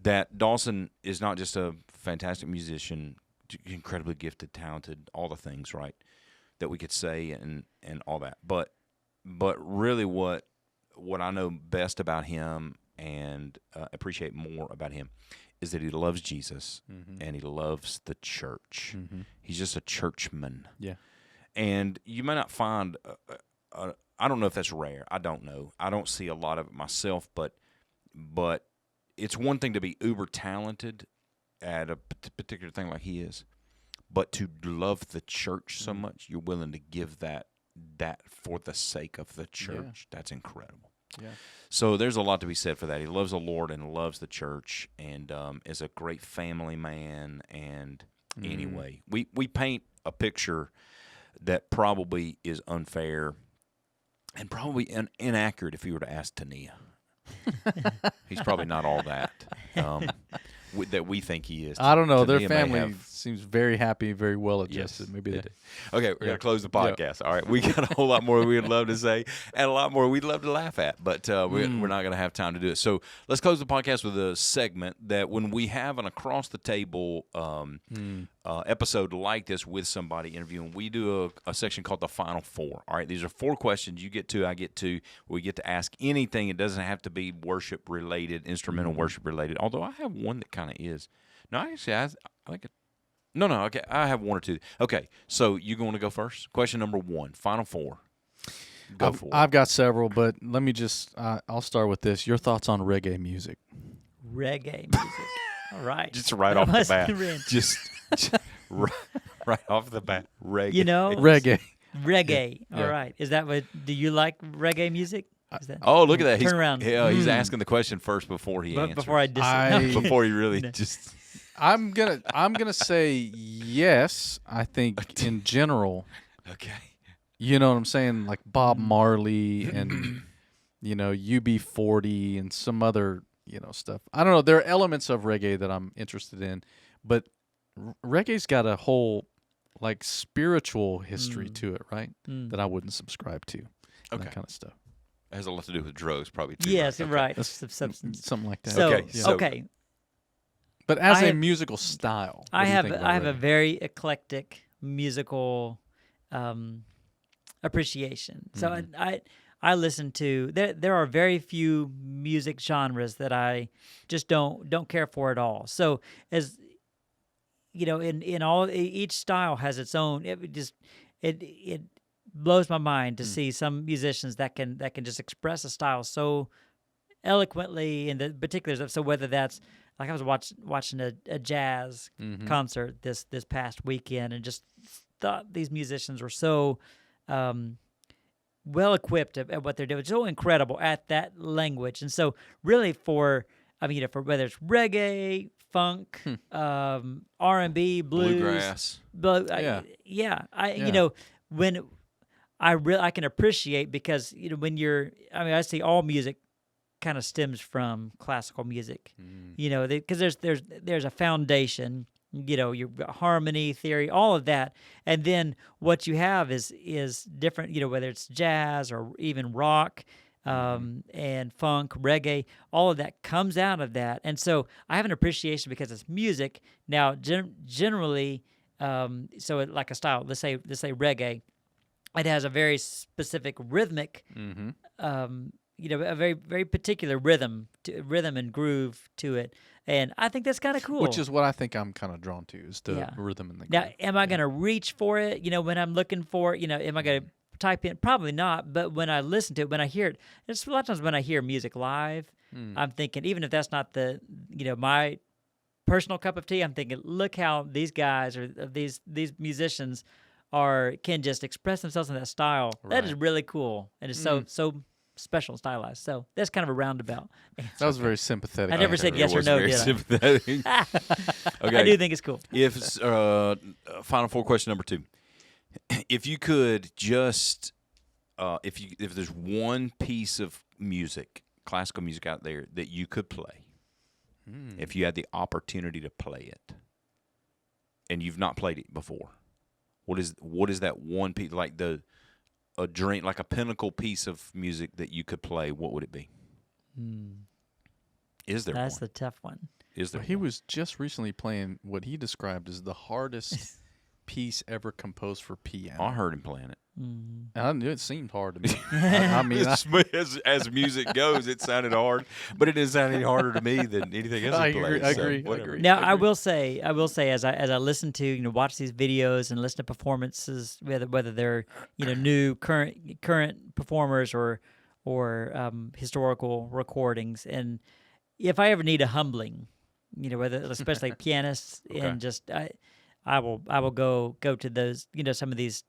That Dawson is not just a fantastic musician, incredibly gifted, talented, all the things, right, that we could say and all that. But really what I know best about him and appreciate more about him is that he loves Jesus and he loves the church. He's just a churchman. Yeah. And you may not find, I don't know if that's rare. I don't know. I don't see a lot of it myself, but it's one thing to be uber talented at a particular thing like he is, but to love the church so much, you're willing to give that for the sake of the church. That's incredible. Yeah. So there's a lot to be said for that. He loves the Lord and loves the church, and is a great family man. And anyway, we paint a picture that probably is unfair and probably inaccurate if you were to ask Tania. He's probably not all that that we think he is. I don't know. Tania Their family seems very happy, very well adjusted. Yes, Maybe they do. Okay, we're going to close the podcast. All right, we got a whole lot more we'd love to say and a lot more we'd love to laugh at, but we're not going to have time to do it. So let's close the podcast with a segment that when we have an across-the-table episode like this with somebody interviewing, we do a section called the Final Four. All right, these are 4 questions. You get 2, I get 2. We get to ask anything. It doesn't have to be worship-related, instrumental worship-related, although I have one that kind of is. No, actually, I like it. No, okay, I have 1 or 2. Okay, so you going to go first? Question number 1, Final Four. Go for it. I've got several, but let me just, I'll start with this. Your thoughts on reggae music? Reggae music. All right. Just right off the bat. Just right off the bat. Reggae. You know? Reggae. Reggae. All right. Is that what, do you like reggae music? Is that, look at that. Turn around. He's asking the question first before he answers. Before I disagree. Before he really just... I'm gonna say yes. I think in general. Okay. You know what I'm saying? Like Bob Marley and UB40 and some other stuff. I don't know. There are elements of reggae that I'm interested in, but reggae's got a whole like spiritual history to it, right? That I wouldn't subscribe to. Okay. That kind of stuff. It has a lot to do with drugs, probably. Too, yes, right. right. Substance. Something like that. So, okay. Okay. But as a musical style, I have reggae? a very eclectic musical appreciation. So I listen to there are very few music genres that I just don't care for at all. So as you know, in all each style has its own. It blows my mind to see some musicians that can just express a style so eloquently in the particulars. So whether that's like I was watching a jazz concert this past weekend and just thought these musicians were so well equipped at what they're doing, so incredible at that language. And so really for whether it's reggae, funk, R&B, blues, bluegrass. When I can appreciate because when I see all music kind of stems from classical music, because there's a foundation, your harmony theory, all of that, and then what you have is different, whether it's jazz or even rock, and funk, reggae, all of that comes out of that, and so I have an appreciation because it's music. Now, generally, like a style, let's say reggae, it has a very specific rhythmic. A very, very particular rhythm and groove to it. And I think that's kind of cool. Which is what I think I'm kind of drawn to, is the rhythm and the groove. Now, am I going to reach for it, when I'm looking for it? Am I going to type in? Probably not. But when I listen to it, when I hear it, it's a lot of times when I hear music live, I'm thinking, even if that's not my personal cup of tea, I'm thinking, look how these guys or these musicians can just express themselves in that style. Right. That is really cool. And it's so special and stylized. So that's kind of a roundabout answer. That was very sympathetic. I never said yes or no, did I? Sympathetic. Okay. I do think it's cool. If Final Four question number 2, if you could just if there's one piece of music, classical music out there that you could play, if you had the opportunity to play it, and you've not played it before, what is that one piece, like a dream, like a pinnacle piece of music that you could play? What would it be? Is there? That's the tough one. Is there? He one? was just recently playing what he described as the hardest piece ever composed for piano. I heard him playing it. Mm. I knew it seemed hard to me. I mean, as music goes, it sounded hard, but it is sounding harder to me than anything else I he agree, plays. I agree, I whatever. agree. Now, I will say, as I listen to, watch these videos and listen to performances, whether they're, new current performers or historical recordings, and if I ever need a humbling, whether especially pianists, and just I will go to those, some of these,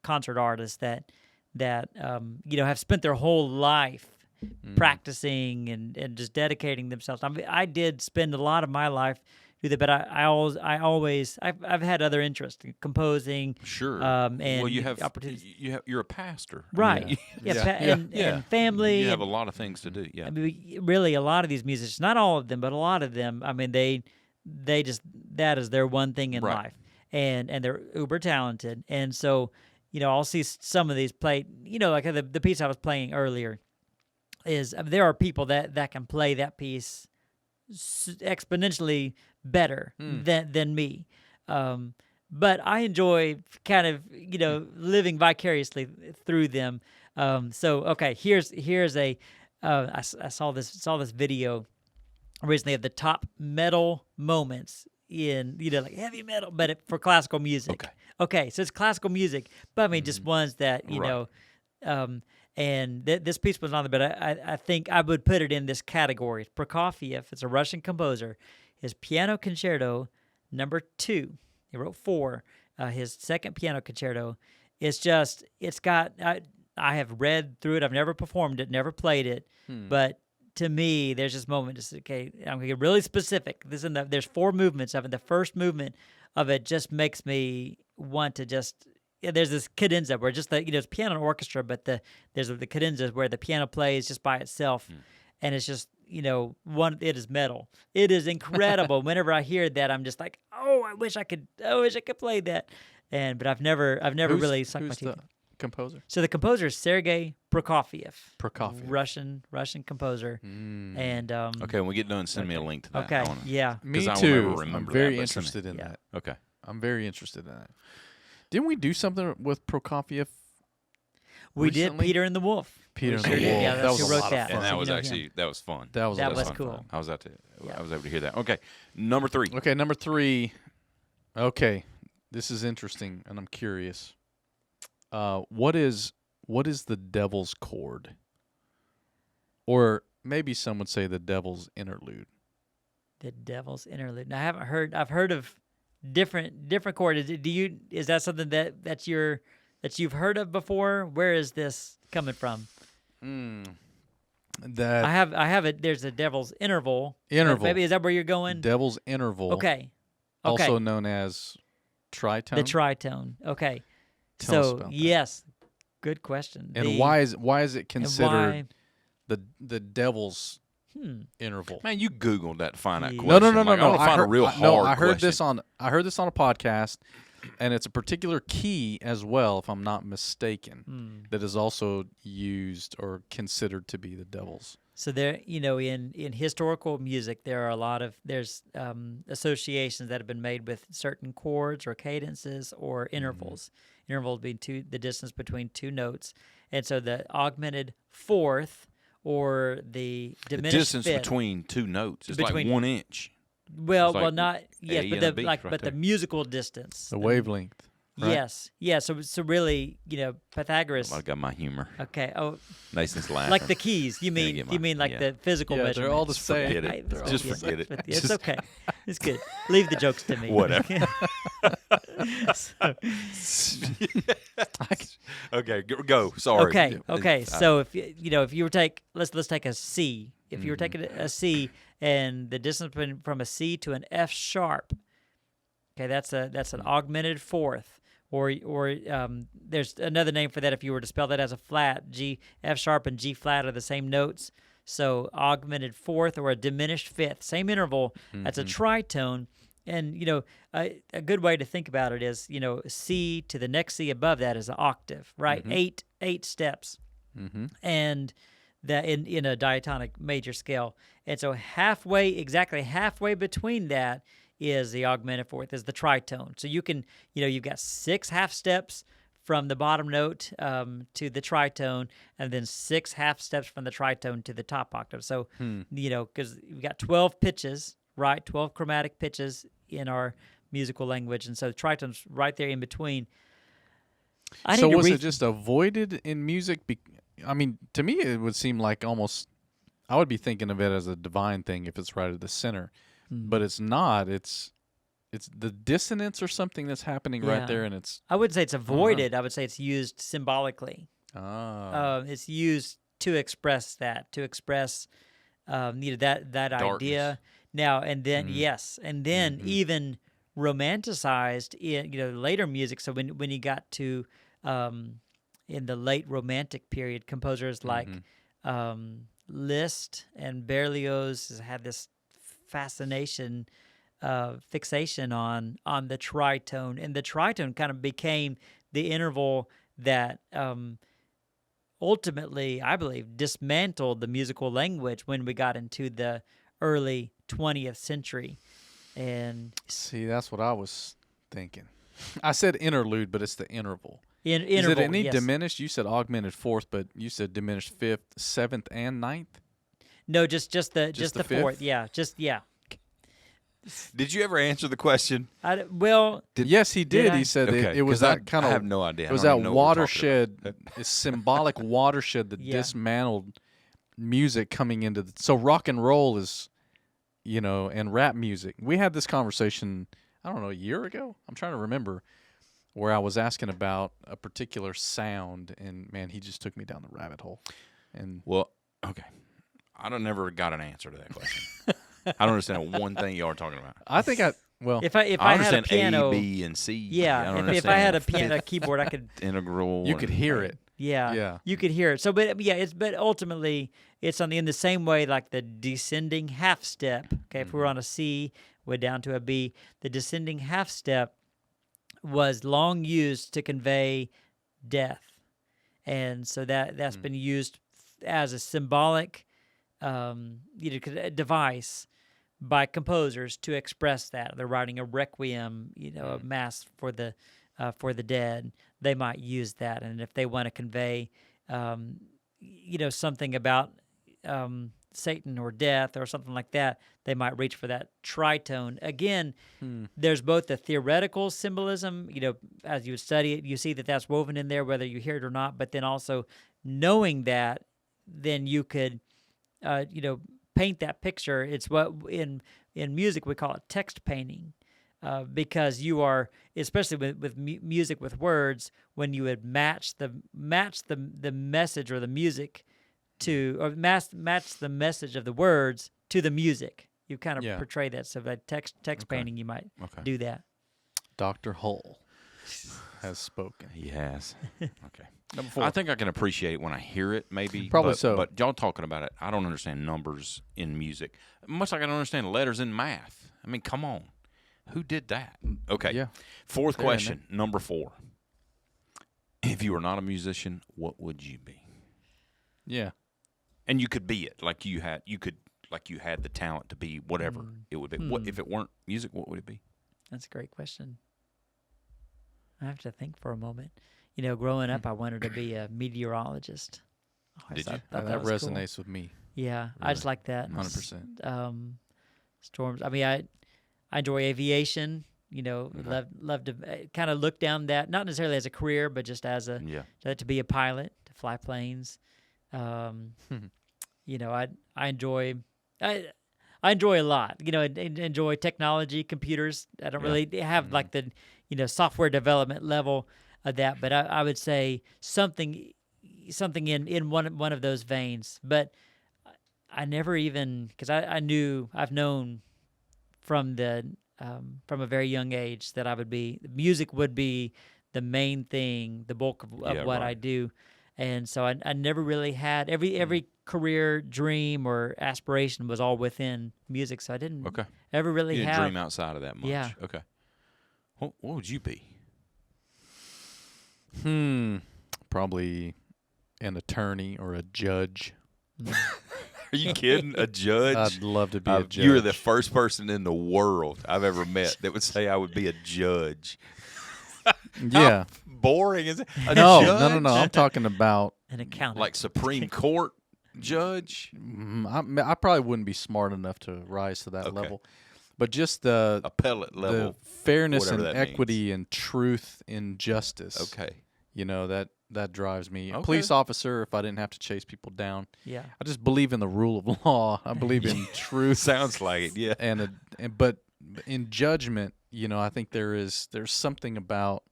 concert artists that have spent their whole life practicing and just dedicating themselves. I mean, I did spend a lot of my life do that, but I've had other interests, composing. Sure. And well, you have opportunities. You're a pastor, Right? And family. You have and, a lot of things to do. Yeah. I mean, really, a lot of these musicians, not all of them, but a lot of them. I mean, they just, that is their one thing in Right. life, and they're uber talented, and so. I'll see some of these play, like the piece I was playing earlier is there are people that can play that piece exponentially better than me. But I enjoy kind of, living vicariously through them. So, okay, here's a, I saw this video recently of the top metal moments in, like heavy metal, but for classical music. Okay, so it's classical music, but I mean, just ones that, Right. and this piece was on there, but I think I would put it in this category. Prokofiev, it's a Russian composer. His Piano Concerto number 2, he wrote 4, his second piano concerto. It's got, I have read through it, I've never performed it, never played it, but to me, there's this moment, okay, I'm going to get really specific. There's 4 movements of it. The first movement of it just makes me want to just, there's this cadenza where just it's piano and orchestra, but there's the cadenza where the piano plays just by itself, and it's just, it is metal. It is incredible. Whenever I hear that, I'm just like, oh, I wish I could play that. But I've never really sunk my who's teeth. the composer? So the composer is Sergei Prokofiev. Prokofiev. Russian composer. And Okay, when we get done, send me a link to that. okay, yeah. Me I will too. never remember I'm very that, but send me- interested in Yeah. that. Okay. I'm very interested in that. Didn't we do something with Prokofiev? We did recently? Peter and the Wolf. Peter We and sure the did. Wolf. Yeah, That that's was who a wrote lot of that. fun. And that So was you know actually him. that was fun. That was a That lot was of cool. fun. I was able to hear that. Okay, number 3. Okay, number 3. Okay, this is interesting, and I'm curious. What is the devil's chord? Or maybe some would say the devil's interlude. The Devil's Interlude. Now, I've heard of different chords. Is that something that you've heard of before? Where is this coming from? That I have it. There's a Devil's Interval. Interval. Maybe is that where you're going? devil's interval, Okay. also known as tritone. The tritone. Okay. Tell us So about that. yes, good question. And why is it and considered the devil's interval? Man, you Googled that to find that Yeah. question. No. Like, I want to find a real hard No, I heard question. I heard this on a podcast, and it's a particular key as well, if I'm not mistaken, that is also used or considered to be the devil's. So there, in historical music, there are there's associations that have been made with certain chords or cadences or intervals. Intervals being the distance between 2 notes, and so the augmented fourth or the The diminished distance fifth. between 2 notes is Between- like 1 inch. Well, it's like not yes, A but and a B right but the there. musical distance. The wavelength. Right? Yes, yeah. So really, Pythagoras. I got my humor. Okay. Oh, Nathan's laughing. like the keys. You mean get you mean like the physical Yeah, measurements? they're all the same. Forget it. I- it's Just okay. forget it. It's Just- okay. It's good. Leave the jokes to me. Whatever. So- Okay, go. Sorry. Okay. So if you were let's take a C. If you were taking a C and the distance from a C to an F sharp, okay, that's an augmented fourth. Or there's another name for that if you were to spell that as a flat. F sharp and G flat are the same notes. So augmented fourth or a diminished fifth, same interval. That's a tritone. And a good way to think about it is C to the next C above that is an octave, right? Eight steps. And that in a diatonic major scale. And so exactly halfway between that is the augmented fourth, is the tritone. So you can, you've got 6 half steps from the bottom note to the tritone, and then 6 half steps from the tritone to the top octave. So, because we've got 12 pitches, right? 12 chromatic pitches in our musical language. And so the tritone's right there in between. So was it just avoided in music? To me, it would seem like almost, I would be thinking of it as a divine thing if it's right at the center, but it's not. It's the dissonance or something that's happening right there, and it's. I wouldn't say it's avoided. I would say it's used symbolically. It's used to express that, that idea. Now and then, yes, and then even romanticized in later music. So when you got to in the late Romantic period, composers like Liszt and Berlioz had this fixation on the tritone, and the tritone kind of became the interval that ultimately, I believe, dismantled the musical language when we got into the early 20th century. And see, that's what I was thinking. I said interlude, but it's the interval. Interval, is it any yes. diminished? You said augmented fourth, but you said diminished fifth, seventh, and ninth. No, just the fifth? fourth. Yeah, Did you ever answer the question? Yes, he did. I? He said Okay, it was that kind of. I have no idea. It was that watershed, it's symbolic watershed that dismantled music coming into. So rock and roll is, and rap music. We had this conversation, I don't know, a year ago. I'm trying to remember, where I was asking about a particular sound, and man, he just took me down the rabbit hole. And okay, I never got an answer to that question. I don't understand one thing you are talking about. I think if I had a piano, A, B, and C. Yeah, if I had a piano keyboard, I could integral. You could hear it. Yeah, you could hear it. So, but ultimately, it's in the same way like the descending half step. Okay, if we were on a C, we're down to a B. The descending half step was long used to convey death, and so that's been used as a symbolic, device by composers to express that. They're writing a requiem, a mass for the dead. They might use that, and if they want to convey, something about Satan or death or something like that, they might reach for that tritone. Again, there's both the theoretical symbolism, as you study it, you see that that's woven in there, whether you hear it or not, but then also knowing that, then you could, paint that picture. It's what in music we call it text painting, because you are, especially with music with words, when you would match the message or the music to, or match the message of the words to the music. You kind of portray that. So by text painting, you might do that. Dr. Hull has spoken. He has. Okay. Number 4. I think I can appreciate it when I hear it, maybe. Probably so. But y'all talking about it, I don't understand numbers in music. Much like I don't understand letters in math. I mean, come on. Who did that? Okay. Yeah. Fourth question, number 4. If you were not a musician, what would you be? Yeah. And you could be it, like you had the talent to be whatever it would be. What if it weren't music? What would it be? That's a great question. I have to think for a moment. Growing up, I wanted to be a meteorologist. Did you? That was resonates cool. with me. Yeah, Really. I just like that. 100%. Storms. I mean, I enjoy aviation. Love to kind of look down that, not necessarily as a career, but just as to be a pilot, to fly planes. I enjoy a lot. Enjoy technology, computers. I don't really have like the software development level of that, but I would say something in one of those veins. But I never even, because I've known from a very young age that music would be the main thing, the bulk of what I do. And so I never really had every career dream or aspiration was all within music. So I didn't ever really didn't dream outside of that much. Yeah. Okay. What would you be? Probably an attorney or a judge. Are you kidding? A judge? I'd love to be a judge. You're the first person in the world I've ever met that would say I would be a judge. Yeah. How boring is it? A No, judge? no. I'm talking about An accountant. Like Supreme Court judge? I probably wouldn't be smart enough to rise to that Okay. level. But just the Appellate level. the fairness whatever and that equity and truth in justice. Okay. That drives me. A Okay. police officer, if I didn't have to chase people down. Yeah. I just believe in the rule of law. I believe in truth. Sounds like it, yeah. But in judgment, I think there's something about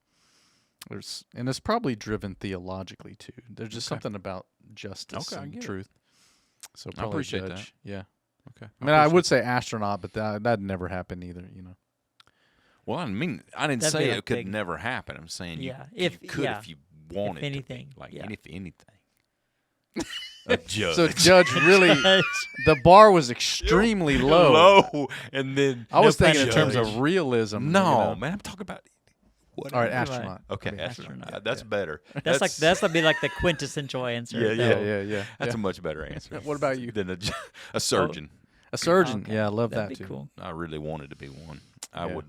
and it's probably driven theologically too. There's just something about justice Okay, I and get it. truth. So I probably appreciate judge. that. Yeah. Okay. I mean, I would say astronaut, but that'd never happen either. Well, I didn't That'd say be it a could big- never happen. I'm saying Yeah, you if- could yeah. if you wanted If anything, to be. Like, yeah. if anything. A judge. So judge really, the bar was extremely low. And then I was no thinking in terms judge. of realism. No, man, I'm talking about All right, whatever. astronaut. Okay, I mean, astronaut. Yeah, that's better. That's gonna be like the quintessential answer. Yeah, though. Yeah. That's a much better answer. What about you? Than a surgeon. A surgeon. Okay. Yeah, I love That'd that be too. cool. I really wanted to be one. I Yeah. would,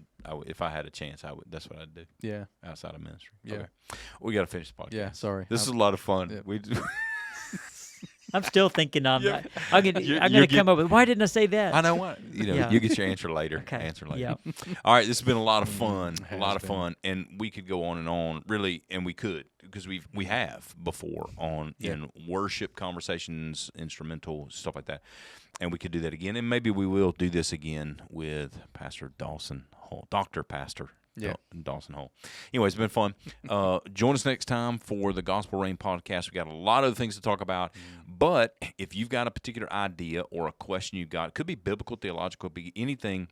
if I had a chance, I would. That's what I'd do Yeah. outside of ministry. Yeah. Okay. We got to finish the podcast. Yeah. Sorry. This is a lot of fun. Yeah. We I'm still thinking on Yeah. that. I'm You're gonna come up with why didn't I say that? I know what Yeah. You get your answer later. Okay. Answer later. Yeah. All right, this has been a lot of fun. A Has lot of been. fun, and we could go on and on, really, and we could because we have before on in worship conversations, instrumental stuff like that, and we could do that again, and maybe we will do this again with Pastor Dawson Hall, Dr. Pastor. Yeah. Dawson Hall. Anyway, it's been fun. Join us next time for the Gospel Rain podcast. We got a lot of things to talk about, but if you've got a particular idea or a question you've got, it could be biblical, theological, it could be anything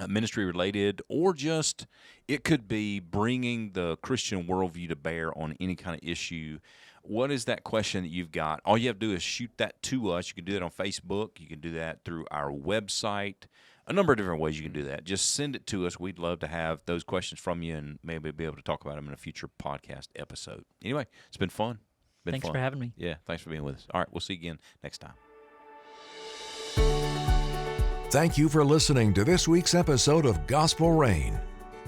ministry related, or just it could be bringing the Christian worldview to bear on any kind of issue. What is that question that you've got? All you have to do is shoot that to us. You can do that on Facebook. You can do that through our website. A number of different ways you can do that. Just send it to us. We'd love to have those questions from you and maybe be able to talk about them in a future podcast episode. Anyway, it's been fun. Thanks fun. for having me. Yeah, thanks for being with us. All right, we'll see you again next time. Thank you for listening to this week's episode of Gospel Rain.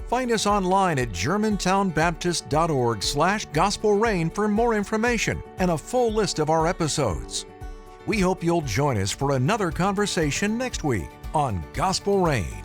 Find us online at germantownbaptist.org/Gospel Rain for more information and a full list of our episodes. We hope you'll join us for another conversation next week on Gospel Rain.